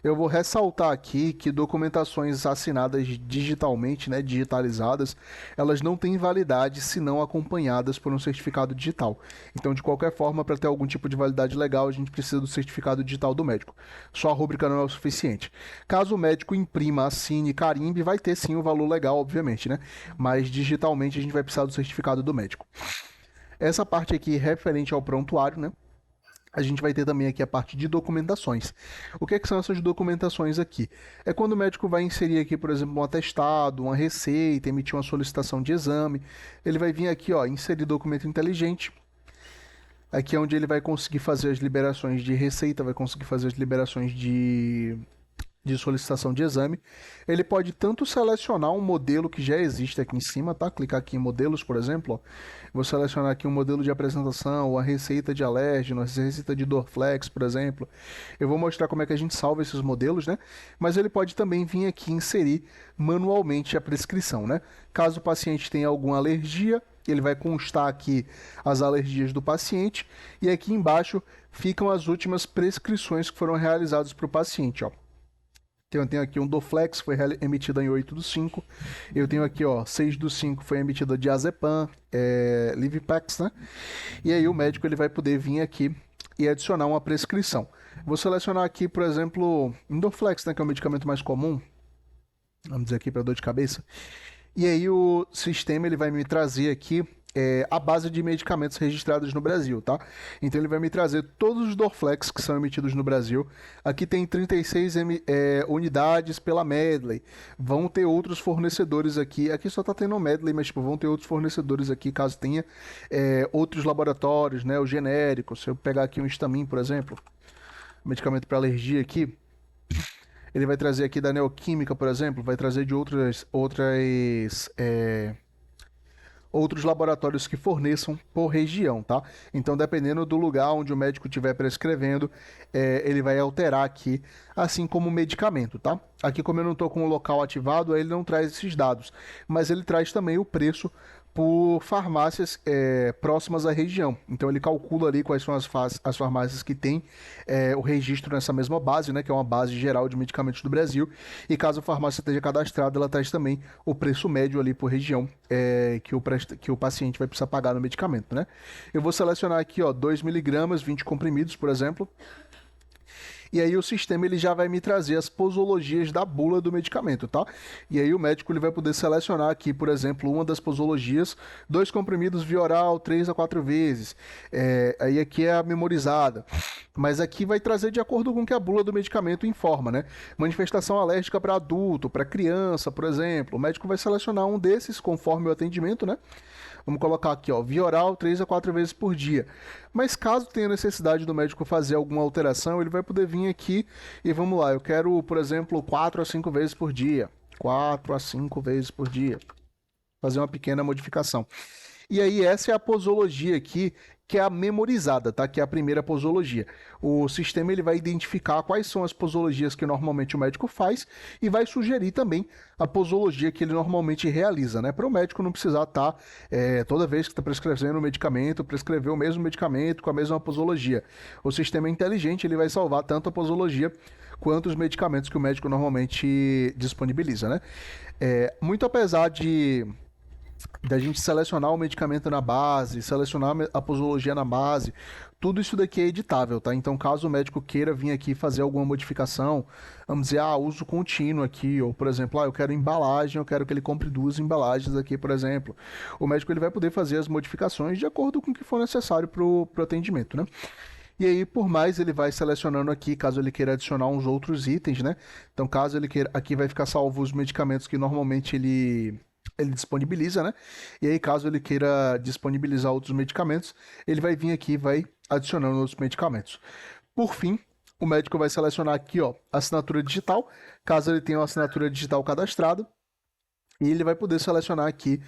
Eu vou ressaltar aqui que documentações assinadas digitalmente, né, digitalizadas, elas não têm validade se não acompanhadas por um certificado digital. Então, de qualquer forma, para ter algum tipo de validade legal, a gente precisa do certificado digital do médico. Só a rúbrica não é o suficiente. Caso o médico imprima, assine, carimbe, vai ter sim o valor legal, obviamente, né? Mas digitalmente a gente vai precisar do certificado do médico. Essa parte aqui referente ao prontuário, né? A gente vai ter também aqui a parte de documentações. O que são essas documentações aqui? É quando o médico vai inserir aqui, por exemplo, um atestado, uma receita, emitir uma solicitação de exame. Ele vai vir aqui, ó, inserir documento inteligente. Aqui é onde ele vai conseguir fazer as liberações de receita, vai conseguir fazer as liberações de solicitação de exame. Ele pode tanto selecionar um modelo que já existe aqui em cima, tá? Clicar aqui em modelos, por exemplo, ó. Vou selecionar aqui um modelo de apresentação, a receita de alérgeno, a receita de Dorflex, por exemplo. Eu vou mostrar como é que a gente salva esses modelos, né? Mas ele pode também vir aqui inserir manualmente a prescrição, né? Caso o paciente tenha alguma alergia, ele vai constar aqui as alergias do paciente e aqui embaixo ficam as últimas prescrições que foram realizadas para o paciente, ó. Eu tenho aqui um Dorflex, foi emitida em 8/5. Eu tenho aqui, ó, 6/5 foi emitida diazepam, Livipax, né? E aí o médico ele vai poder vir aqui e adicionar uma prescrição. Vou selecionar aqui, por exemplo, um Dorflex, né, que é o medicamento mais comum. Vamos dizer aqui para dor de cabeça. E aí o sistema ele vai me trazer aqui a base de medicamentos registrados no Brasil, tá? Então ele vai me trazer todos os Dorflex que são emitidos no Brasil. Aqui tem 36 unidades pela Medley. Vão ter outros fornecedores aqui. Aqui só tá tendo o Medley, mas tipo, vão ter outros fornecedores aqui caso tenha outros laboratórios, né? O genérico. Se eu pegar aqui um Histamin, por exemplo, medicamento para alergia aqui, ele vai trazer aqui da Neoquímica, por exemplo, vai trazer de outras outros laboratórios que forneçam por região, tá? Então, dependendo do lugar onde o médico estiver prescrevendo, ele vai alterar aqui, assim como o medicamento, tá? Aqui, como eu não estou com o local ativado, ele não traz esses dados, mas ele traz também o preço por farmácias próximas à região. Então ele calcula ali quais são as farmácias que têm o registro nessa mesma base, né, que é uma base geral de medicamentos do Brasil. E caso a farmácia esteja cadastrada, ela traz também o preço médio ali por região que o paciente vai precisar pagar no medicamento, né? Eu vou selecionar aqui, ó, 2 miligramas, 20 comprimidos, por exemplo. E aí o sistema ele já vai me trazer as posologias da bula do medicamento, tá? E aí o médico ele vai poder selecionar aqui, por exemplo, uma das posologias, 2 comprimidos via oral, 3 a 4 vezes. Aí aqui é a memorizada. Mas aqui vai trazer de acordo com o que a bula do medicamento informa, né? Manifestação alérgica para adulto, para criança, por exemplo. O médico vai selecionar um desses conforme o atendimento, né? Vamos colocar aqui, ó, via oral 3 a 4 vezes por dia. Mas caso tenha necessidade do médico fazer alguma alteração, ele vai poder vir aqui e vamos lá, eu quero, por exemplo, 4 a 5 vezes por dia. 4 a 5 vezes por dia. Fazer uma pequena modificação. E aí essa é a posologia aqui, que é a memorizada, tá? Que é a primeira posologia. O sistema ele vai identificar quais são as posologias que normalmente o médico faz e vai sugerir também a posologia que ele normalmente realiza, né? Para o médico não precisar estar toda vez que está prescrevendo o medicamento, prescrever o mesmo medicamento com a mesma posologia. O sistema é inteligente, ele vai salvar tanto a posologia quanto os medicamentos que o médico normalmente disponibiliza, né? Muito apesar da gente selecionar o medicamento na base, selecionar a posologia na base, tudo isso daqui é editável, tá? Então, caso o médico queira vir aqui fazer alguma modificação, vamos dizer, uso contínuo aqui, ou, por exemplo, eu quero embalagem, eu quero que ele compre 2 embalagens aqui, por exemplo. O médico ele vai poder fazer as modificações de acordo com o que for necessário para o atendimento, né? E aí, por mais, ele vai selecionando aqui, caso ele queira adicionar uns outros itens, né? Então, caso ele queira, aqui vai ficar salvo os medicamentos que normalmente ele disponibiliza, né? E aí, caso ele queira disponibilizar outros medicamentos, ele vai vir aqui e vai adicionando outros medicamentos. Por fim, o médico vai selecionar aqui, ó, assinatura digital, caso ele tenha uma assinatura digital cadastrada. E ele vai poder selecionar aqui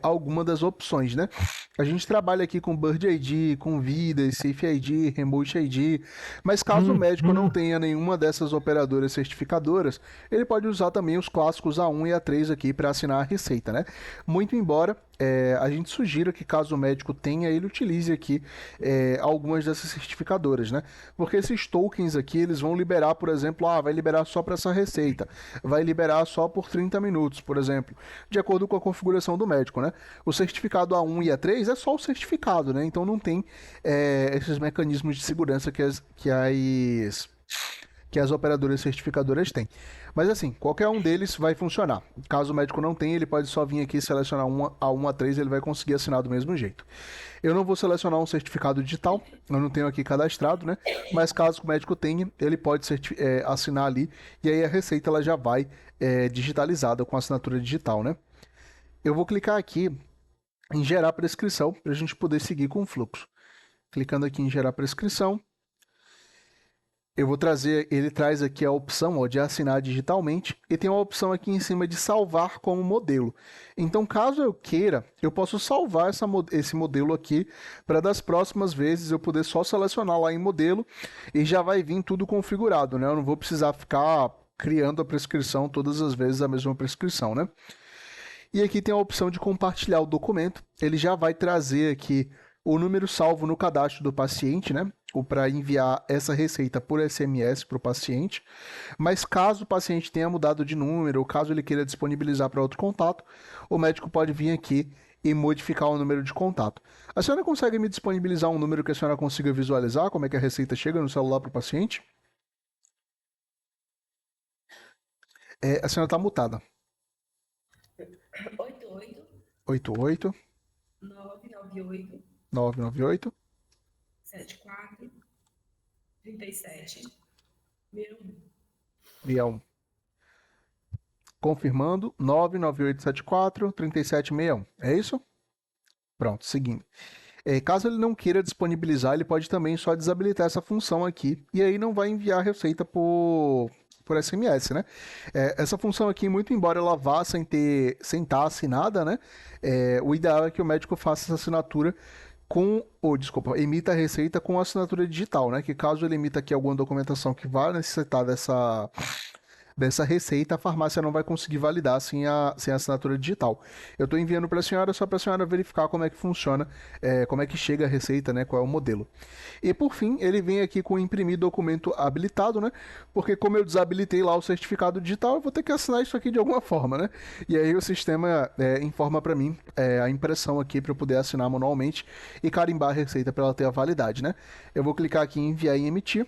alguma das opções, né? A gente trabalha aqui com Bird ID, com Vida, Safe ID, Remote ID, mas caso o médico não tenha nenhuma dessas operadoras certificadoras, ele pode usar também os clássicos A1 e A3 aqui para assinar a receita, né? Muito embora a gente sugira que caso o médico tenha, ele utilize aqui algumas dessas certificadoras, né? Porque esses tokens aqui, eles vão liberar, por exemplo, vai liberar só para essa receita, vai liberar só por 30 minutos, por exemplo, de acordo com a configuração do médico, né? O certificado A1 e A3 é só o certificado, né? Então não tem esses mecanismos de segurança que as operadoras certificadoras têm. Mas assim, qualquer um deles vai funcionar. Caso o médico não tenha, ele pode só vir aqui selecionar A1 a 3, ele vai conseguir assinar do mesmo jeito. Eu não vou selecionar um certificado digital, eu não tenho aqui cadastrado, né? Mas caso o médico tenha, ele pode assinar ali, e aí a receita ela já vai digitalizada com assinatura digital, né? Eu vou clicar aqui em gerar prescrição para a gente poder seguir com o fluxo. Clicando aqui em gerar prescrição, eu vou trazer, ele traz aqui a opção de assinar digitalmente e tem uma opção aqui em cima de salvar como modelo. Então, caso eu queira, eu posso salvar esse modelo aqui para das próximas vezes eu poder só selecionar lá em modelo e já vai vir tudo configurado, né? Eu não vou precisar ficar criando a prescrição todas as vezes a mesma prescrição, né? E aqui tem a opção de compartilhar o documento. Ele já vai trazer aqui o número salvo no cadastro do paciente, né? Ou para enviar essa receita por SMS para o paciente. Mas caso o paciente tenha mudado de número, ou caso ele queira disponibilizar para outro contato, o médico pode vir aqui e modificar o número de contato. A senhora consegue me disponibilizar um número que a senhora consiga visualizar como é que a receita chega no celular para o paciente? A senhora está mutada. 88 88 998 998 74 37 61. 61. Confirmando, 99874 3761. É isso? Pronto, seguindo. Caso ele não queira disponibilizar, ele pode também só desabilitar essa função aqui. E aí não vai enviar a receita por por SMS, né? Essa função aqui, muito embora ela vá sem estar assinada, né? O ideal é que o médico faça essa assinatura emita a receita com assinatura digital, né? Que caso ele emita aqui alguma documentação que vá necessitar dessa receita, a farmácia não vai conseguir validar sem a assinatura digital. Eu estou enviando para a senhora só para a senhora verificar como é que funciona, como é que chega a receita, né, qual é o modelo. E por fim, ele vem aqui com imprimir documento habilitado, né, porque como eu desabilitei lá o certificado digital, eu vou ter que assinar isso aqui de alguma forma, né, e aí o sistema informa para mim a impressão aqui para eu poder assinar manualmente e carimbar a receita para ela ter a validade, né. Eu vou clicar aqui em enviar e emitir.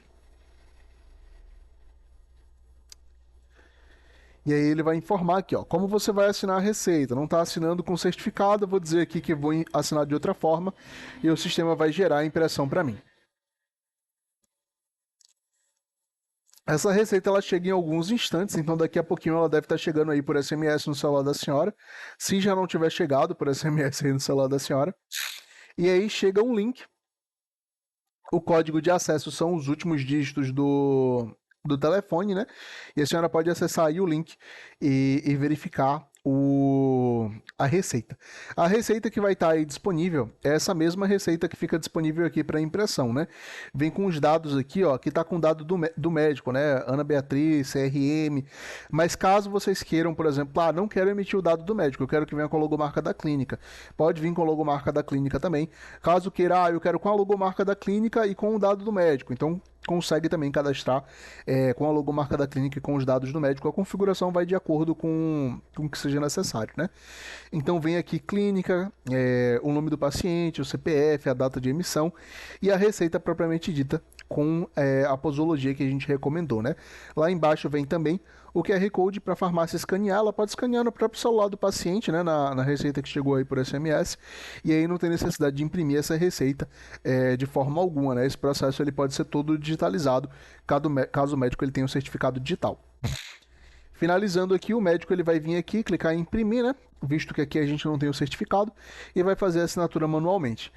E aí ele vai informar aqui, ó, como você vai assinar a receita. Não está assinando com certificado, eu vou dizer aqui que vou assinar de outra forma e o sistema vai gerar a impressão para mim. Essa receita ela chega em alguns instantes, então daqui a pouquinho ela deve estar chegando aí por SMS no celular da senhora. Se já não tiver chegado por SMS aí no celular da senhora. E aí chega um link. O código de acesso são os últimos dígitos do telefone, né? E a senhora pode acessar aí o link e verificar a receita. A receita que vai estar aí disponível é essa mesma receita que fica disponível aqui para impressão, né? Vem com os dados aqui, ó, que está com o dado do médico, né? Ana Beatriz, CRM. Mas caso vocês queiram, por exemplo, não quero emitir o dado do médico, eu quero que venha com a logomarca da clínica. Pode vir com a logomarca da clínica também. Caso queira, eu quero com a logomarca da clínica e com o dado do médico. Então, consegue também cadastrar com a logomarca da clínica e com os dados do médico. A configuração vai de acordo com o que seja necessário, né? Então vem aqui clínica, o nome do paciente, o CPF, a data de emissão e a receita propriamente dita com a posologia que a gente recomendou, né? Lá embaixo vem também o QR Code para a farmácia escanear. Ela pode escanear no próprio celular do paciente, né, na receita que chegou aí por SMS, e aí não tem necessidade de imprimir essa receita de forma alguma, né? Esse processo ele pode ser todo digitalizado, caso o médico ele tenha um certificado digital. Finalizando aqui, o médico ele vai vir aqui, clicar em imprimir, né? Visto que aqui a gente não tem o certificado, e vai fazer a assinatura manualmente.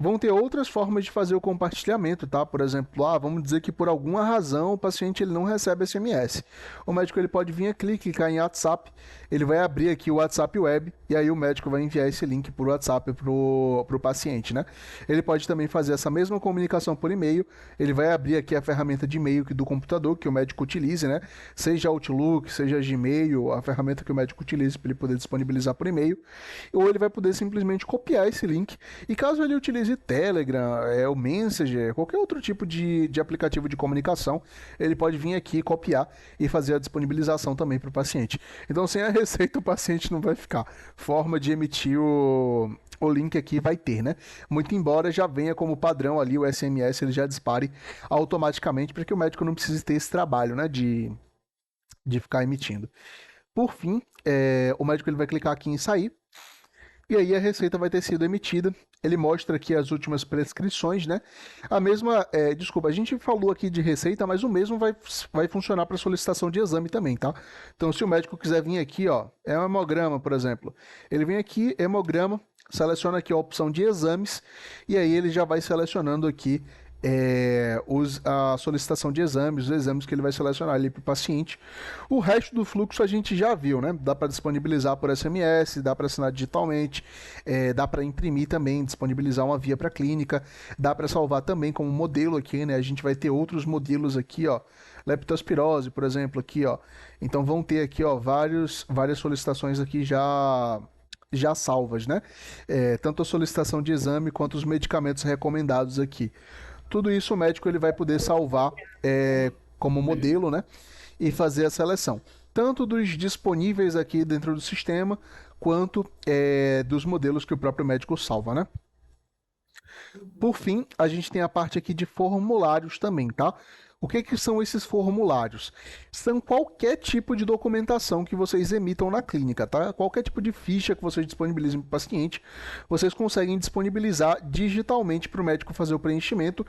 Vão ter outras formas de fazer o compartilhamento, tá? Por exemplo, vamos dizer que por alguma razão o paciente ele não recebe SMS. O médico ele pode vir aqui, clicar em WhatsApp, ele vai abrir aqui o WhatsApp Web e aí o médico vai enviar esse link por WhatsApp pro paciente, né? Ele pode também fazer essa mesma comunicação por e-mail, ele vai abrir aqui a ferramenta de e-mail do computador que o médico utilize, né? Seja Outlook, seja Gmail, a ferramenta que o médico utilize para ele poder disponibilizar por e-mail, ou ele vai poder simplesmente copiar esse link e caso ele utilize Telegram, o Messenger, qualquer outro tipo de aplicativo de comunicação, ele pode vir aqui copiar e fazer a disponibilização também para o paciente. Então, sem a receita, o paciente não vai ficar. Forma de emitir o link aqui vai ter, né? Muito embora já venha como padrão ali o SMS, ele já dispare automaticamente para que o médico não precise ter esse trabalho, né, de ficar emitindo. Por fim, o médico ele vai clicar aqui em sair. E aí a receita vai ter sido emitida. Ele mostra aqui as últimas prescrições, né? A mesma, desculpa, a gente falou aqui de receita, mas o mesmo vai funcionar para solicitação de exame também, tá? Então, se o médico quiser vir aqui, ó, um hemograma, por exemplo, ele vem aqui, hemograma, seleciona aqui a opção de exames e aí ele já vai selecionando aqui a solicitação de exames, os exames que ele vai selecionar ali para o paciente. O resto do fluxo a gente já viu, né? Dá para disponibilizar por SMS, dá para assinar digitalmente, dá para imprimir também, disponibilizar uma via para a clínica, dá para salvar também como modelo aqui, né? A gente vai ter outros modelos aqui, ó, leptospirose, por exemplo, aqui, ó. Então vão ter aqui, ó, várias solicitações aqui já salvas, né? Tanto a solicitação de exame quanto os medicamentos recomendados aqui. Tudo isso o médico ele vai poder salvar como modelo, né? E fazer a seleção. Tanto dos disponíveis aqui dentro do sistema, quanto dos modelos que o próprio médico salva, né? Por fim, a gente tem a parte aqui de formulários também, tá? O que são esses formulários? São qualquer tipo de documentação que vocês emitam na clínica, tá? Qualquer tipo de ficha que vocês disponibilizem para o paciente, vocês conseguem disponibilizar digitalmente para o médico fazer o preenchimento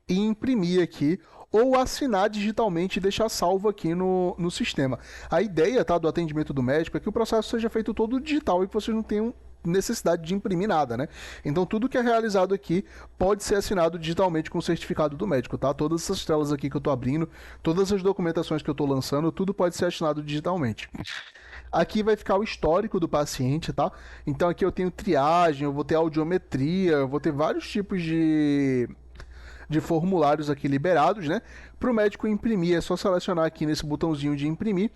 e imprimir aqui, ou assinar digitalmente e deixar salvo aqui no sistema. A ideia, tá, do atendimento do médico é que o processo seja feito todo digital e que vocês não tenham necessidade de imprimir nada, né? Então tudo que é realizado aqui pode ser assinado digitalmente com o certificado do médico, tá? Todas essas telas aqui que eu tô abrindo, todas as documentações que eu tô lançando, tudo pode ser assinado digitalmente. Aqui vai ficar o histórico do paciente, tá? Então aqui eu tenho triagem, eu vou ter audiometria, eu vou ter vários tipos de formulários aqui liberados, né? Para o médico imprimir, é só selecionar aqui nesse botãozinho de imprimir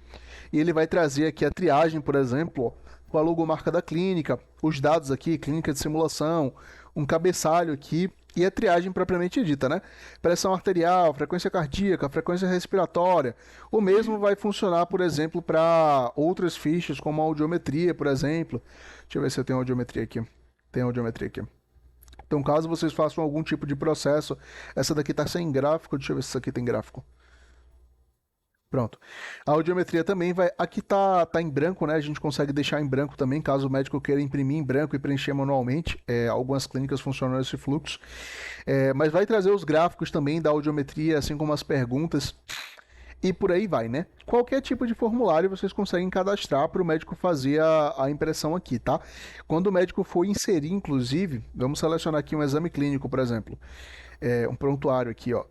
e ele vai trazer aqui a triagem, por exemplo, ó, com a logomarca da clínica, os dados aqui, clínica de simulação, um cabeçalho aqui e a triagem propriamente dita, né? Pressão arterial, frequência cardíaca, frequência respiratória. O mesmo vai funcionar, por exemplo, para outras fichas, como a audiometria, por exemplo. Deixa eu ver se eu tenho audiometria aqui. Tem audiometria aqui. Então, caso vocês façam algum tipo de processo, essa daqui está sem gráfico, deixa eu ver se isso aqui tem gráfico. Pronto. A audiometria também vai. Aqui tá em branco, né? A gente consegue deixar em branco também, caso o médico queira imprimir em branco e preencher manualmente. Algumas clínicas funcionam nesse fluxo. Mas vai trazer os gráficos também da audiometria, assim como as perguntas. E por aí vai, né? Qualquer tipo de formulário vocês conseguem cadastrar para o médico fazer a impressão aqui, tá? Quando o médico for inserir, inclusive, vamos selecionar aqui um exame clínico, por exemplo, um prontuário aqui, ó.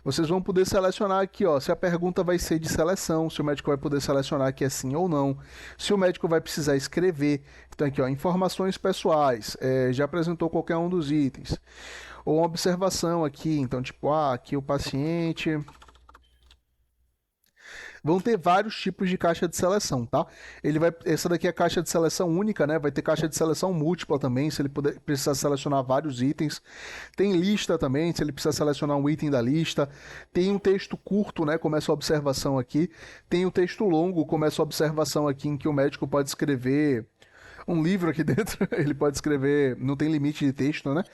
Vocês vão poder selecionar aqui, ó, se a pergunta vai ser de seleção, se o médico vai poder selecionar que é sim ou não, se o médico vai precisar escrever. Então aqui, ó, informações pessoais, já apresentou qualquer um dos itens. Ou uma observação aqui, então tipo, aqui o paciente vão ter vários tipos de caixa de seleção, tá? Essa daqui é a caixa de seleção única, né? Vai ter caixa de seleção múltipla também, se ele precisar selecionar vários itens. Tem lista também, se ele precisar selecionar um item da lista. Tem um texto curto, né? Como essa observação aqui. Tem um texto longo, como essa observação aqui, em que o médico pode escrever um livro aqui dentro. Ele pode escrever, não tem limite de texto, né?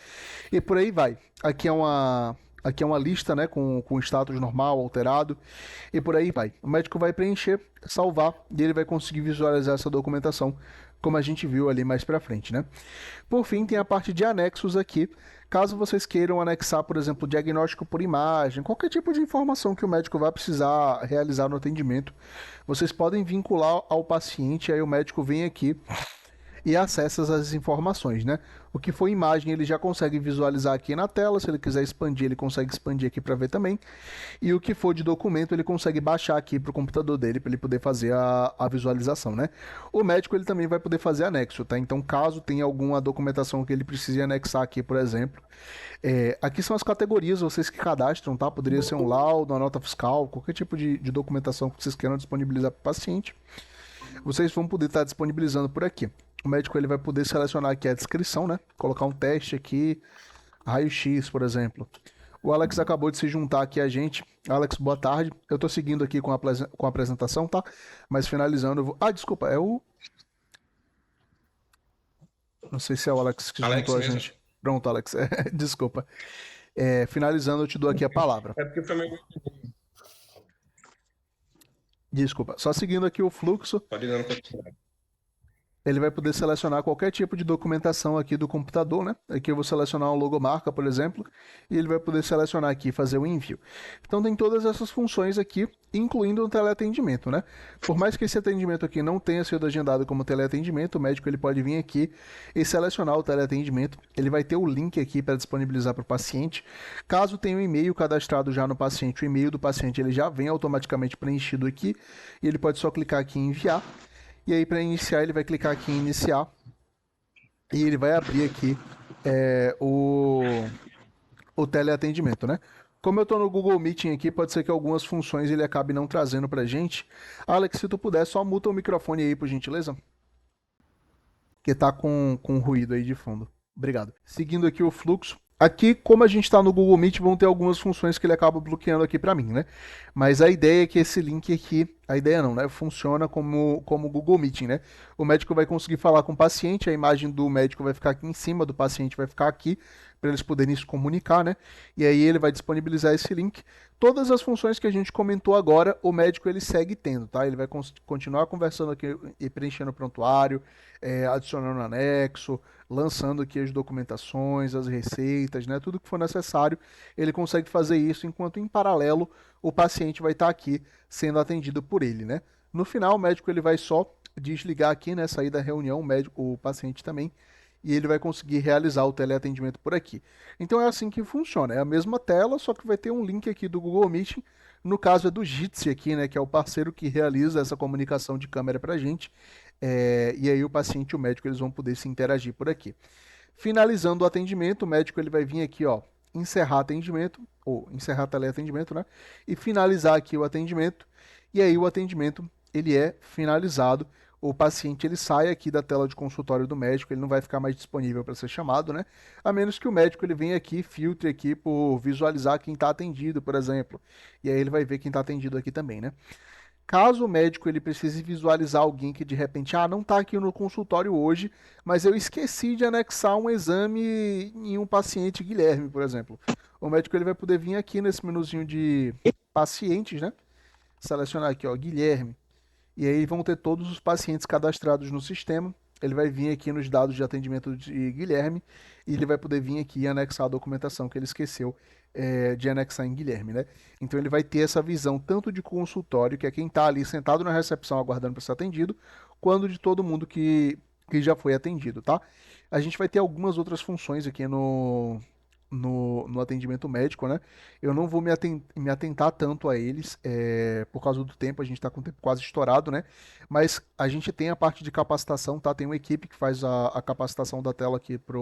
E por aí vai. Aqui é uma lista, né, com status normal, alterado, e por aí vai. O médico vai preencher, salvar, e ele vai conseguir visualizar essa documentação, como a gente viu ali mais pra frente, né? Por fim, tem a parte de anexos aqui. Caso vocês queiram anexar, por exemplo, diagnóstico por imagem, qualquer tipo de informação que o médico vai precisar realizar no atendimento, vocês podem vincular ao paciente, aí o médico vem aqui e acessa as informações, né? O que for imagem ele já consegue visualizar aqui na tela, se ele quiser expandir, ele consegue expandir aqui para ver também. E o que for de documento ele consegue baixar aqui para o computador dele para ele poder fazer a visualização, né? O médico ele também vai poder fazer anexo, tá? Então caso tenha alguma documentação que ele precise anexar aqui, por exemplo, aqui são as categorias, vocês que cadastram, tá? Poderia ser um laudo, uma nota fiscal, qualquer tipo de documentação que vocês queiram disponibilizar para o paciente. Vocês vão poder estar disponibilizando por aqui. O médico ele vai poder selecionar aqui a descrição, né? Colocar um teste aqui, raio-x, por exemplo. O Alex acabou de se juntar aqui a gente. Alex, boa tarde. Eu tô seguindo aqui com a apresentação, tá? Mas finalizando, eu vou... desculpa, é o... Não sei se é o Alex que se Alex juntou a mesmo. gente. Pronto, Alex. Desculpa. Finalizando, eu te dou aqui a palavra. É porque foi meio... Desculpa. Só seguindo aqui o fluxo. Pode ir dando continuidade. Ele vai poder selecionar qualquer tipo de documentação aqui do computador, né? Aqui eu vou selecionar uma logomarca, por exemplo, e ele vai poder selecionar aqui e fazer o envio. Então tem todas essas funções aqui, incluindo o teleatendimento, né? Por mais que esse atendimento aqui não tenha sido agendado como teleatendimento, o médico ele pode vir aqui e selecionar o teleatendimento. Ele vai ter o link aqui para disponibilizar para o paciente. Caso tenha um e-mail cadastrado já no paciente, o e-mail do paciente ele já vem automaticamente preenchido aqui e ele pode só clicar aqui em enviar. E aí, para iniciar, ele vai clicar aqui em iniciar e ele vai abrir aqui o teleatendimento, né? Como eu estou no Google Meeting aqui, pode ser que algumas funções ele acabe não trazendo pra gente. Alex, se tu puder, só muta o microfone aí, por gentileza. Que tá com ruído aí de fundo. Obrigado. Seguindo aqui o fluxo. Aqui, como a gente está no Google Meet, vão ter algumas funções que ele acaba bloqueando aqui para mim, né? Mas a ideia é que esse link aqui, a ideia não, né? Funciona como Google Meeting, né? O médico vai conseguir falar com o paciente, a imagem do médico vai ficar aqui em cima, do paciente vai ficar aqui, para eles poderem se comunicar, né? E aí ele vai disponibilizar esse link. Todas as funções que a gente comentou agora, o médico ele segue tendo, tá? Ele vai continuar conversando aqui e preenchendo o prontuário, adicionando anexo, lançando aqui as documentações, as receitas, né? Tudo que for necessário, ele consegue fazer isso, enquanto em paralelo o paciente vai estar aqui sendo atendido por ele, né? No final, o médico ele vai só desligar aqui, né? Sair da reunião, o paciente também, e ele vai conseguir realizar o teleatendimento por aqui. Então é assim que funciona, é a mesma tela, só que vai ter um link aqui do Google Meet. No caso é do Jitsi aqui, né, que é o parceiro que realiza essa comunicação de câmera pra gente. E aí o paciente e o médico eles vão poder se interagir por aqui. Finalizando o atendimento, o médico ele vai vir aqui, ó, encerrar atendimento, ou encerrar teleatendimento, né? E finalizar aqui o atendimento. E aí o atendimento ele é finalizado. O paciente ele sai aqui da tela de consultório do médico, ele não vai ficar mais disponível para ser chamado, né? A menos que o médico ele venha aqui, filtre aqui por visualizar quem está atendido, por exemplo. E aí ele vai ver quem está atendido aqui também, né? Caso o médico ele precise visualizar alguém que de repente, não está aqui no consultório hoje, mas eu esqueci de anexar um exame em um paciente Guilherme, por exemplo. O médico ele vai poder vir aqui nesse menuzinho de pacientes, né? Selecionar aqui, ó, Guilherme. E aí vão ter todos os pacientes cadastrados no sistema. Ele vai vir aqui nos dados de atendimento de Guilherme e ele vai poder vir aqui e anexar a documentação que ele esqueceu de anexar em Guilherme, né? Então ele vai ter essa visão tanto de consultório, que é quem está ali sentado na recepção aguardando para ser atendido, quanto de todo mundo que já foi atendido, tá? A gente vai ter algumas outras funções aqui no atendimento médico, né? Eu não vou me atentar tanto a eles, por causa do tempo, a gente está com o tempo quase estourado, né? Mas a gente tem a parte de capacitação, tá? Tem uma equipe que faz a capacitação da tela aqui para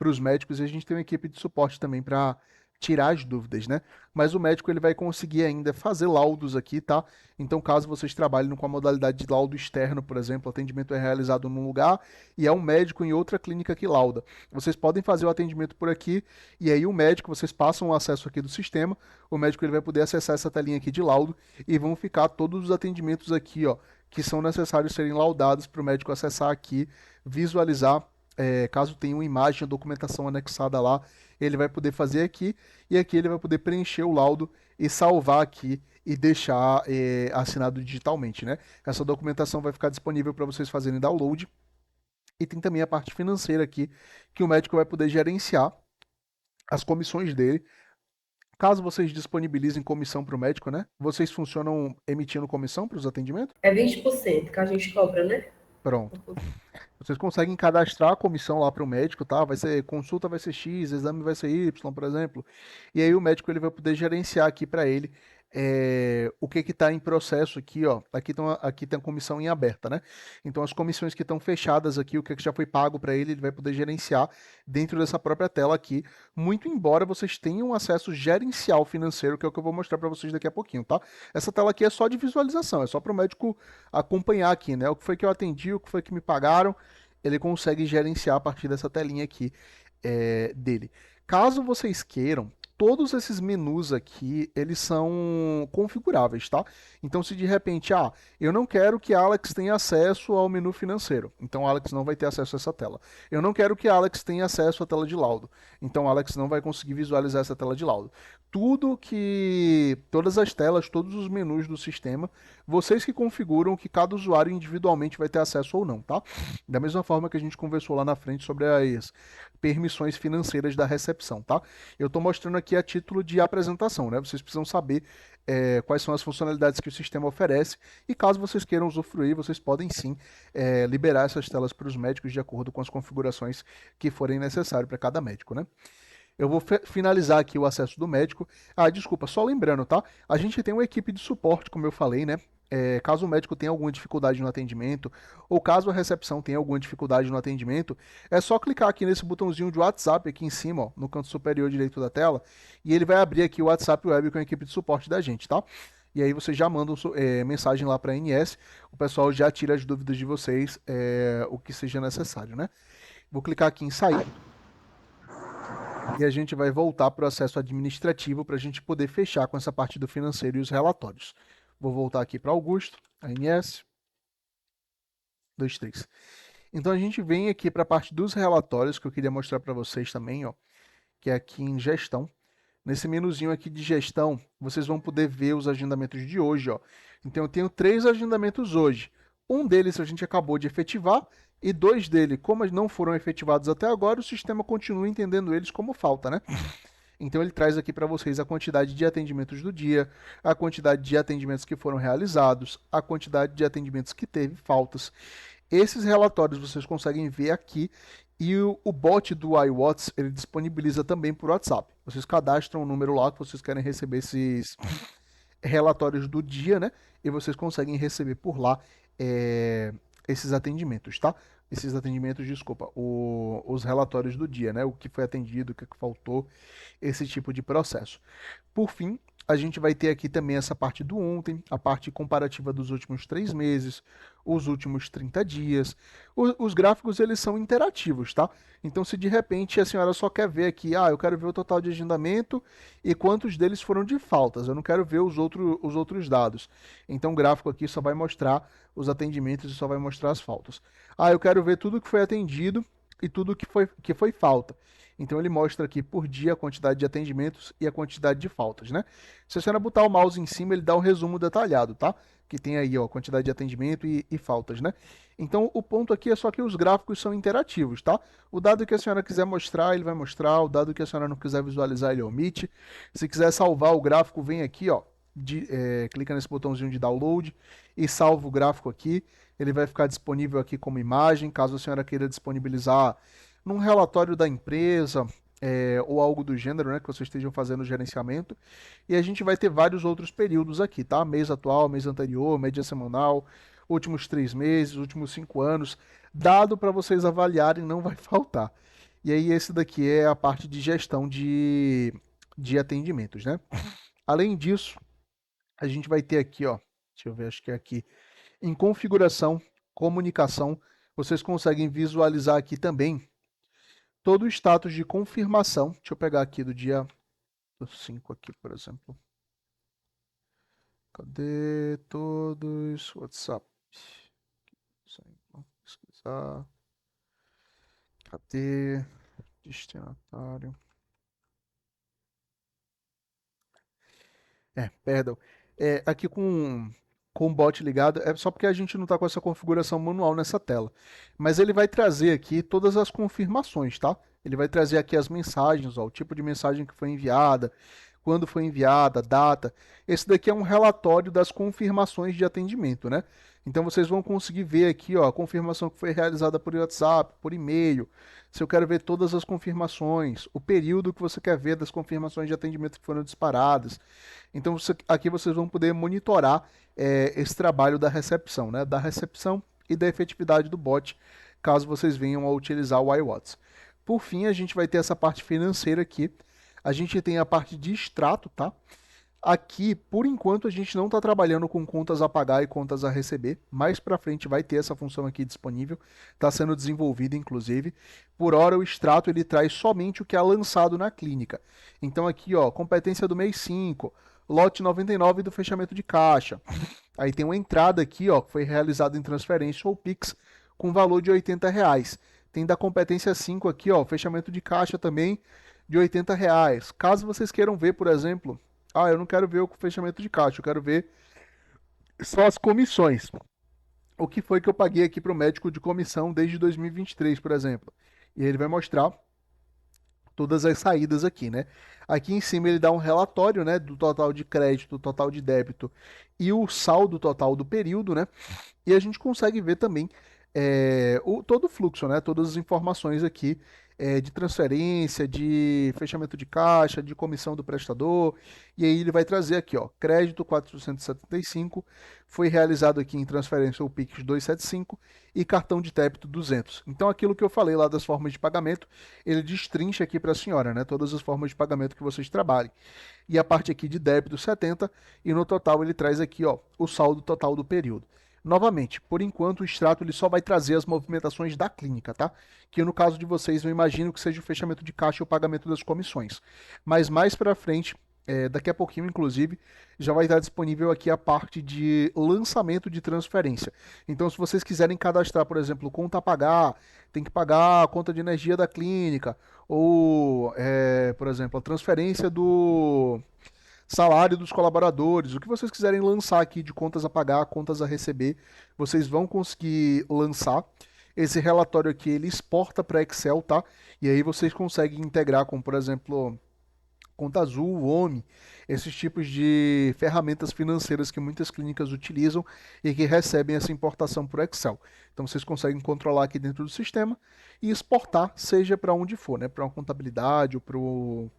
os médicos e a gente tem uma equipe de suporte também para tirar as dúvidas, né? Mas o médico ele vai conseguir ainda fazer laudos aqui, tá? Então, caso vocês trabalhem com a modalidade de laudo externo, por exemplo, o atendimento é realizado num lugar e é um médico em outra clínica que lauda. Vocês podem fazer o atendimento por aqui e aí o médico, vocês passam o acesso aqui do sistema, o médico ele vai poder acessar essa telinha aqui de laudo e vão ficar todos os atendimentos aqui, ó, que são necessários serem laudados para o médico acessar aqui, visualizar. Caso tenha uma imagem, a documentação anexada lá, ele vai poder fazer aqui e aqui ele vai poder preencher o laudo e salvar aqui e deixar assinado digitalmente, né? Essa documentação vai ficar disponível para vocês fazerem download e tem também a parte financeira aqui que o médico vai poder gerenciar as comissões dele. Caso vocês disponibilizem comissão para o médico, né? Vocês funcionam emitindo comissão para os atendimentos? É 20% que a gente cobra, né? Pronto. Vocês conseguem cadastrar a comissão lá para o médico, tá? Vai ser consulta vai ser X, exame vai ser Y, por exemplo. E aí o médico ele vai poder gerenciar aqui para ele o que está em processo aqui, ó. Aqui tem a comissão em aberta, né? Então as comissões que estão fechadas aqui, o que já foi pago para ele, ele vai poder gerenciar dentro dessa própria tela aqui. Muito embora vocês tenham acesso gerencial financeiro, que é o que eu vou mostrar para vocês daqui a pouquinho, tá? Essa tela aqui é só de visualização, é só para o médico acompanhar aqui, né? O que foi que eu atendi, o que foi que me pagaram, ele consegue gerenciar a partir dessa telinha aqui dele. Caso vocês queiram, todos esses menus aqui, eles são configuráveis, tá? Então, se de repente, eu não quero que Alex tenha acesso ao menu financeiro, então Alex não vai ter acesso a essa tela. Eu não quero que Alex tenha acesso à tela de laudo, então Alex não vai conseguir visualizar essa tela de laudo. Todas as telas, todos os menus do sistema, vocês que configuram que cada usuário individualmente vai ter acesso ou não, tá? Da mesma forma que a gente conversou lá na frente sobre as permissões financeiras da recepção, tá? Eu estou mostrando aqui a título de apresentação, né? Vocês precisam saber quais são as funcionalidades que o sistema oferece e caso vocês queiram usufruir, vocês podem sim liberar essas telas para os médicos de acordo com as configurações que forem necessárias para cada médico, né? Eu vou finalizar aqui o acesso do médico. Desculpa, só lembrando, tá? A gente tem uma equipe de suporte, como eu falei, né? Caso o médico tenha alguma dificuldade no atendimento, ou caso a recepção tenha alguma dificuldade no atendimento, é só clicar aqui nesse botãozinho de WhatsApp aqui em cima, ó, no canto superior direito da tela, e ele vai abrir aqui o WhatsApp Web com a equipe de suporte da gente, tá? E aí vocês já mandam mensagem lá para a ANS, o pessoal já tira as dúvidas de vocês, o que seja necessário, né? Vou clicar aqui em sair. E a gente vai voltar para o acesso administrativo para a gente poder fechar com essa parte do financeiro e os relatórios. Vou voltar aqui para Augusto, ANS, 2, 3. Então a gente vem aqui para a parte dos relatórios que eu queria mostrar para vocês também, ó, que é aqui em gestão. Nesse menuzinho aqui de gestão, vocês vão poder ver os agendamentos de hoje, ó. Então eu tenho 3 agendamentos hoje. Um deles a gente acabou de efetivar e 2 dele, como não foram efetivados até agora, o sistema continua entendendo eles como falta, né? Então ele traz aqui para vocês a quantidade de atendimentos do dia, a quantidade de atendimentos que foram realizados, a quantidade de atendimentos que teve faltas. Esses relatórios vocês conseguem ver aqui e o bot do iWatts, ele disponibiliza também por WhatsApp. Vocês cadastram o número lá que vocês querem receber esses relatórios do dia, né? E vocês conseguem receber por lá esses atendimentos, tá? Esses atendimentos, desculpa, os relatórios do dia, né? O que foi atendido, o que faltou, esse tipo de processo. Por fim, a gente vai ter aqui também essa parte do ontem, a parte comparativa dos últimos 3 meses, os últimos 30 dias. Os gráficos, eles são interativos, tá? Então, se de repente a senhora só quer ver aqui, eu quero ver o total de agendamento e quantos deles foram de faltas, eu não quero ver os outros dados. Então, o gráfico aqui só vai mostrar os atendimentos e só vai mostrar as faltas. Eu quero ver tudo que foi atendido e tudo que foi falta. Então ele mostra aqui por dia a quantidade de atendimentos e a quantidade de faltas, né? Se a senhora botar o mouse em cima, ele dá um resumo detalhado, tá? Que tem aí, ó, a quantidade de atendimento e faltas, né? Então o ponto aqui é só que os gráficos são interativos, tá? O dado que a senhora quiser mostrar, ele vai mostrar. O dado que a senhora não quiser visualizar, ele omite. Se quiser salvar o gráfico, vem aqui, ó, clica nesse botãozinho de download e salva o gráfico aqui. Ele vai ficar disponível aqui como imagem, caso a senhora queira disponibilizar num relatório da empresa, ou algo do gênero, né, que vocês estejam fazendo o gerenciamento. E a gente vai ter vários outros períodos aqui, tá? Mês atual, mês anterior, média semanal, últimos 3 meses, últimos 5 anos. Dado para vocês avaliarem, não vai faltar. E aí esse daqui é a parte de gestão de atendimentos, né? Além disso, a gente vai ter aqui, ó, deixa eu ver, acho que é aqui, em configuração, comunicação, vocês conseguem visualizar aqui também todo o status de confirmação. Deixa eu pegar aqui do dia 5 aqui, por exemplo. Cadê todos? WhatsApp. Vamos pesquisar. Cadê? Destinatário. Perdão. Aqui com o bot ligado, é só porque a gente não está com essa configuração manual nessa tela. Mas ele vai trazer aqui todas as confirmações, tá? Ele vai trazer aqui as mensagens, ó, o tipo de mensagem que foi enviada, quando foi enviada, a data. Esse daqui é um relatório das confirmações de atendimento, né? Então vocês vão conseguir ver aqui, ó, a confirmação que foi realizada por WhatsApp, por e-mail. Se eu quero ver todas as confirmações, o período que você quer ver das confirmações de atendimento que foram disparadas. Então aqui vocês vão poder monitorar esse trabalho da recepção, né? Da recepção e da efetividade do bot, caso vocês venham a utilizar o iWatts. Por fim, a gente vai ter essa parte financeira aqui. A gente tem a parte de extrato, tá? Aqui, por enquanto, a gente não está trabalhando com contas a pagar e contas a receber. Mais para frente vai ter essa função aqui disponível. Está sendo desenvolvida, inclusive. Por hora, o extrato ele traz somente o que é lançado na clínica. Então aqui, ó, competência do mês 5, lote 99 do fechamento de caixa. Aí tem uma entrada aqui, ó, que foi realizada em transferência ou Pix com valor de R$ 80. Tem da competência 5 aqui, ó, fechamento de caixa também de R$ 80. Caso vocês queiram ver, por exemplo, eu não quero ver o fechamento de caixa, eu quero ver só as comissões. O que foi que eu paguei aqui para o médico de comissão desde 2023, por exemplo. E ele vai mostrar todas as saídas aqui, né? Aqui em cima ele dá um relatório, né, do total de crédito, total de débito e o saldo total do período, né? E a gente consegue ver também todo o fluxo, né? Todas as informações aqui de transferência, de fechamento de caixa, de comissão do prestador. E aí ele vai trazer aqui, ó, crédito 475, foi realizado aqui em transferência ou Pix 275 e cartão de débito 200. Então aquilo que eu falei lá das formas de pagamento, ele destrincha aqui para a senhora, né? Todas as formas de pagamento que vocês trabalhem. E a parte aqui de débito 70 e no total ele traz aqui, ó, o saldo total do período. Novamente, por enquanto o extrato ele só vai trazer as movimentações da clínica, tá? Que no caso de vocês eu imagino que seja o fechamento de caixa e o pagamento das comissões. Mas mais para frente, daqui a pouquinho inclusive, já vai estar disponível aqui a parte de lançamento de transferência. Então se vocês quiserem cadastrar, por exemplo, conta a pagar, tem que pagar a conta de energia da clínica, ou, por exemplo, a transferência do salário dos colaboradores, o que vocês quiserem lançar aqui de contas a pagar, contas a receber, vocês vão conseguir lançar. Esse relatório aqui, ele exporta para Excel, tá? E aí vocês conseguem integrar com, por exemplo, Conta Azul, OMI, esses tipos de ferramentas financeiras que muitas clínicas utilizam e que recebem essa importação por Excel. Então vocês conseguem controlar aqui dentro do sistema e exportar, seja para onde for, né? Para uma contabilidade ou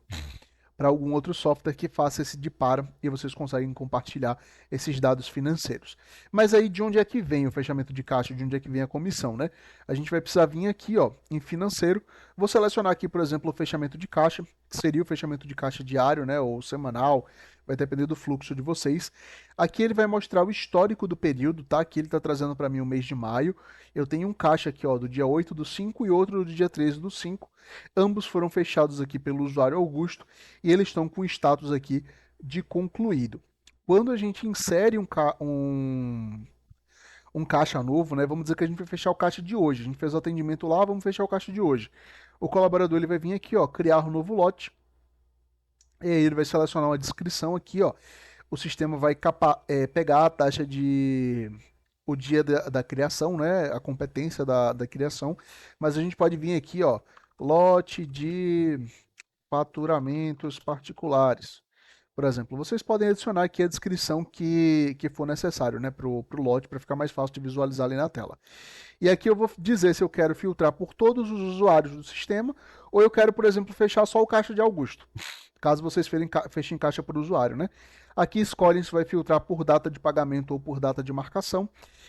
para algum outro software que faça esse deparo e vocês conseguem compartilhar esses dados financeiros. Mas aí de onde é que vem o fechamento de caixa, de onde é que vem a comissão, né? A gente vai precisar vir aqui, ó, em financeiro. Vou selecionar aqui, por exemplo, o fechamento de caixa, que seria o fechamento de caixa diário, né, ou semanal, vai depender do fluxo de vocês. Aqui ele vai mostrar o histórico do período, tá? Aqui ele está trazendo para mim o mês de maio. Eu tenho um caixa aqui, ó, do dia 8/5 e outro do dia 13/5. Ambos foram fechados aqui pelo usuário Augusto e eles estão com status aqui de concluído. Quando a gente insere um caixa novo, né? Vamos dizer que a gente vai fechar o caixa de hoje. A gente fez o atendimento lá, vamos fechar o caixa de hoje. O colaborador ele vai vir aqui, ó, criar um novo lote. E aí ele vai selecionar uma descrição aqui, ó. O sistema vai pegar a taxa de o dia da criação, né? A competência da criação. Mas a gente pode vir aqui, ó, lote de faturamentos particulares. Por exemplo, vocês podem adicionar aqui a descrição que for necessário, né, para o lote, para ficar mais fácil de visualizar ali na tela. E aqui eu vou dizer se eu quero filtrar por todos os usuários do sistema ou eu quero, por exemplo, fechar só o caixa de Augusto, caso vocês fechem caixa por usuário, né? Aqui escolhem se vai filtrar por data de pagamento ou por data de marcação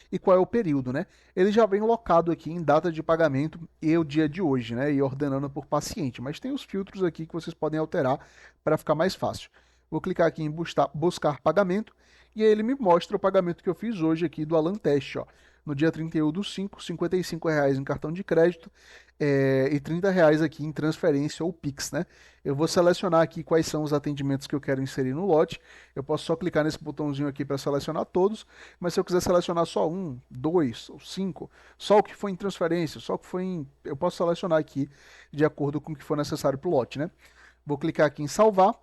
e qual é o período, né? Ele já vem locado aqui em data de pagamento e o dia de hoje, né? E ordenando por paciente, mas tem os filtros aqui que vocês podem alterar para ficar mais fácil. Vou clicar aqui em buscar pagamento e aí ele me mostra o pagamento que eu fiz hoje aqui do Alan Teste, ó. No dia 31/5, R$ 55 em cartão de crédito e R$ 30 aqui em transferência ou Pix, né? Eu vou selecionar aqui quais são os atendimentos que eu quero inserir no lote. Eu posso só clicar nesse botãozinho aqui para selecionar todos, mas se eu quiser selecionar só um, dois ou cinco, só o que foi em transferência, só o que foi em... Eu posso selecionar aqui de acordo com o que for necessário para o lote, né? Vou clicar aqui em salvar.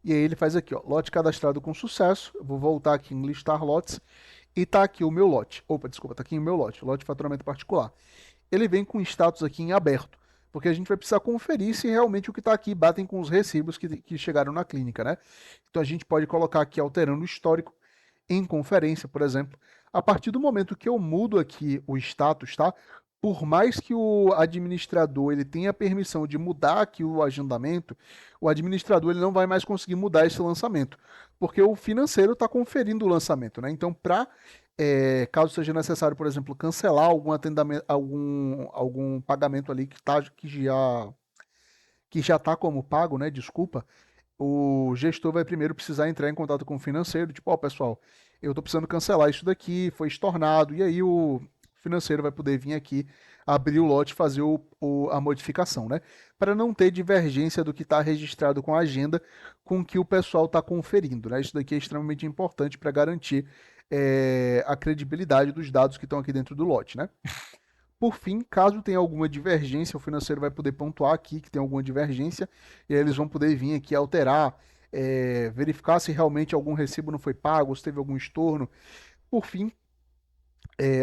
E aí ele faz aqui, ó, lote cadastrado com sucesso. Eu vou voltar aqui em listar lotes e tá aqui o meu lote. Opa, desculpa, tá aqui o meu lote de faturamento particular. Ele vem com status aqui em aberto, porque a gente vai precisar conferir se realmente o que está aqui batem com os recibos que chegaram na clínica, né? Então a gente pode colocar aqui alterando o histórico em conferência, por exemplo. A partir do momento que eu mudo aqui o status, tá? Por mais que o administrador ele tenha permissão de mudar aqui o agendamento, o administrador ele não vai mais conseguir mudar esse lançamento, porque o financeiro está conferindo o lançamento, né? Então, caso seja necessário, por exemplo, cancelar algum atendimento, algum pagamento ali que já está como pago, né? Desculpa, o gestor vai primeiro precisar entrar em contato com o financeiro, tipo, ó, pessoal, eu estou precisando cancelar isso daqui, foi estornado, e aí o financeiro vai poder vir aqui, abrir o lote e fazer a modificação, né? Para não ter divergência do que está registrado com a agenda com o que o pessoal está conferindo, né? Isso daqui é extremamente importante para garantir a credibilidade dos dados que estão aqui dentro do lote, né? Por fim, caso tenha alguma divergência, o financeiro vai poder pontuar aqui que tem alguma divergência, e aí eles vão poder vir aqui alterar, verificar se realmente algum recibo não foi pago, se teve algum estorno. Por fim,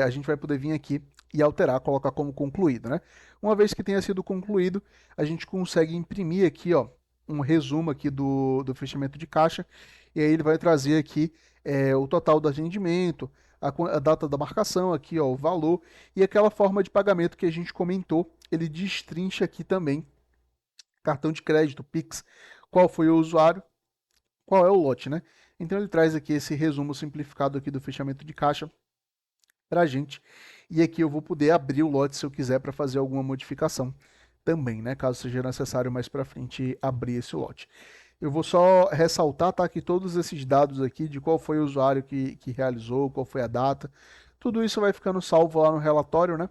a gente vai poder vir aqui e alterar, colocar como concluído, né? Uma vez que tenha sido concluído, a gente consegue imprimir aqui, ó, um resumo aqui do fechamento de caixa, e aí ele vai trazer aqui o total do atendimento, a data da marcação aqui, ó, o valor, e aquela forma de pagamento que a gente comentou, ele destrincha aqui também, cartão de crédito, Pix, qual foi o usuário, qual é o lote, né? Então ele traz aqui esse resumo simplificado aqui do fechamento de caixa para a gente. E aqui eu vou poder abrir o lote se eu quiser para fazer alguma modificação também, né? Caso seja necessário mais para frente abrir esse lote. Eu vou só ressaltar, tá, que todos esses dados aqui de qual foi o usuário que realizou, qual foi a data, tudo isso vai ficando salvo lá no relatório, né?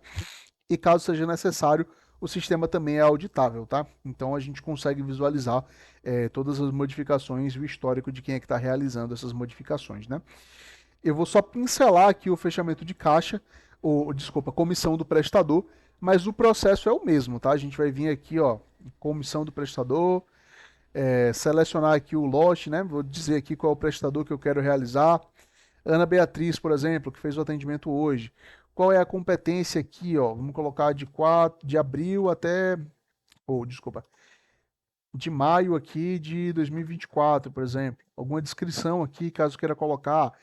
E caso seja necessário, o sistema também é auditável, tá? Então a gente consegue visualizar todas as modificações e o histórico de quem é que está realizando essas modificações, né? Eu vou só pincelar aqui o fechamento de caixa, desculpa, comissão do prestador, mas o processo é o mesmo, tá? A gente vai vir aqui, ó, comissão do prestador, selecionar aqui o lote, né? Vou dizer aqui qual é o prestador que eu quero realizar. Ana Beatriz, por exemplo, que fez o atendimento hoje. Qual é a competência aqui, ó? Vamos colocar de 4 de abril até, desculpa, de maio aqui de 2024, por exemplo. Alguma descrição aqui, caso queira colocar.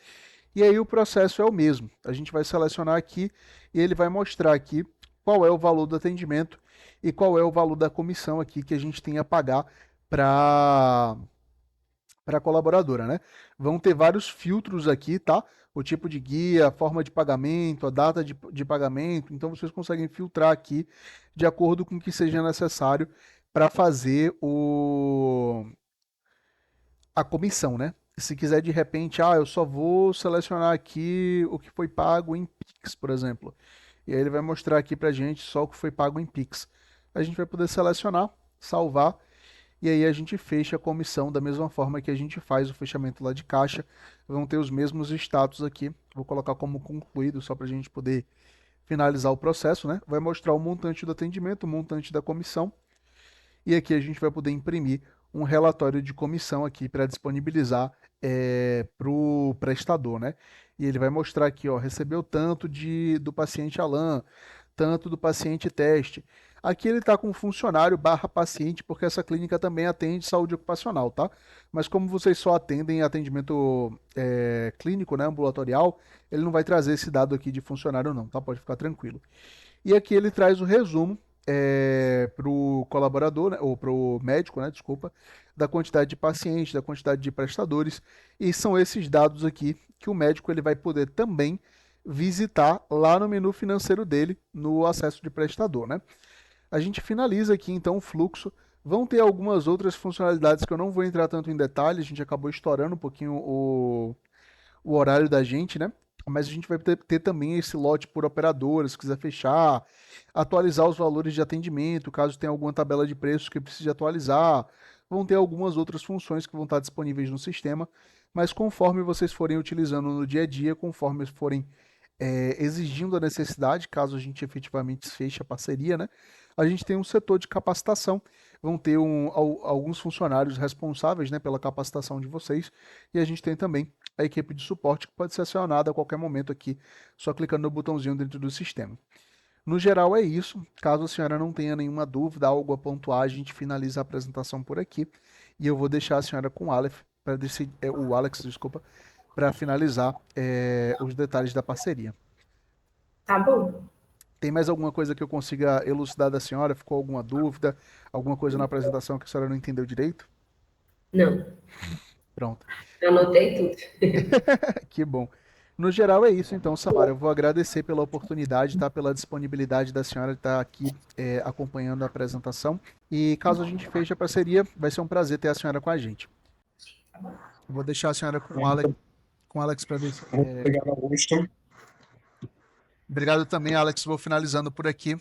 E aí o processo é o mesmo. A gente vai selecionar aqui e ele vai mostrar aqui qual é o valor do atendimento e qual é o valor da comissão aqui que a gente tem a pagar para a colaboradora, né? Vão ter vários filtros aqui, tá? O tipo de guia, a forma de pagamento, a data de pagamento. Então vocês conseguem filtrar aqui de acordo com o que seja necessário para fazer a comissão, né? Se quiser de repente, eu só vou selecionar aqui o que foi pago em Pix, por exemplo. E aí ele vai mostrar aqui pra gente só o que foi pago em Pix. A gente vai poder selecionar, salvar, e aí a gente fecha a comissão da mesma forma que a gente faz o fechamento lá de caixa. Vão ter os mesmos status aqui. Vou colocar como concluído só para a gente poder finalizar o processo, né? Vai mostrar o montante do atendimento, o montante da comissão. E aqui a gente vai poder imprimir um relatório de comissão aqui para disponibilizar para o prestador, né? E ele vai mostrar aqui, ó, recebeu tanto do paciente Alan, tanto do paciente teste. Aqui ele está com funcionário barra paciente, porque essa clínica também atende saúde ocupacional, tá? Mas como vocês só atendem atendimento clínico, né, ambulatorial, ele não vai trazer esse dado aqui de funcionário não, tá? Pode ficar tranquilo. E aqui ele traz o resumo para o colaborador, né, ou para o médico, né, desculpa, da quantidade de pacientes, da quantidade de prestadores, e são esses dados aqui que o médico ele vai poder também visitar lá no menu financeiro dele, no acesso de prestador, né? A gente finaliza aqui então o fluxo. Vão ter algumas outras funcionalidades que eu não vou entrar tanto em detalhe, a gente acabou estourando um pouquinho o horário da gente, né? Mas a gente vai ter também esse lote por operadora, se quiser fechar, atualizar os valores de atendimento, caso tenha alguma tabela de preços que precise atualizar. Vão ter algumas outras funções que vão estar disponíveis no sistema, mas conforme vocês forem utilizando no dia a dia, conforme forem exigindo a necessidade, caso a gente efetivamente feche a parceria, né? A gente tem um setor de capacitação, vão ter alguns funcionários responsáveis, né, pela capacitação de vocês, e a gente tem também a equipe de suporte que pode ser acionada a qualquer momento aqui, só clicando no botãozinho dentro do sistema. No geral é isso, caso a senhora não tenha nenhuma dúvida, algo a pontuar, a gente finaliza a apresentação por aqui, e eu vou deixar a senhora com o Alex, desculpa, para finalizar os detalhes da parceria. Tá bom. Tem mais alguma coisa que eu consiga elucidar da senhora? Ficou alguma dúvida? Alguma coisa na apresentação que a senhora não entendeu direito? Não, Pronto. eu anotei tudo. Que bom. No geral é isso, então, Samara. Eu vou agradecer pela oportunidade, tá? Pela disponibilidade da senhora de estar aqui acompanhando a apresentação. E caso a gente feche a parceria, vai ser um prazer ter a senhora com a gente. Eu vou deixar a senhora com o Alex para ver se. Obrigado, Augusto. Obrigado também, Alex. Vou finalizando por aqui.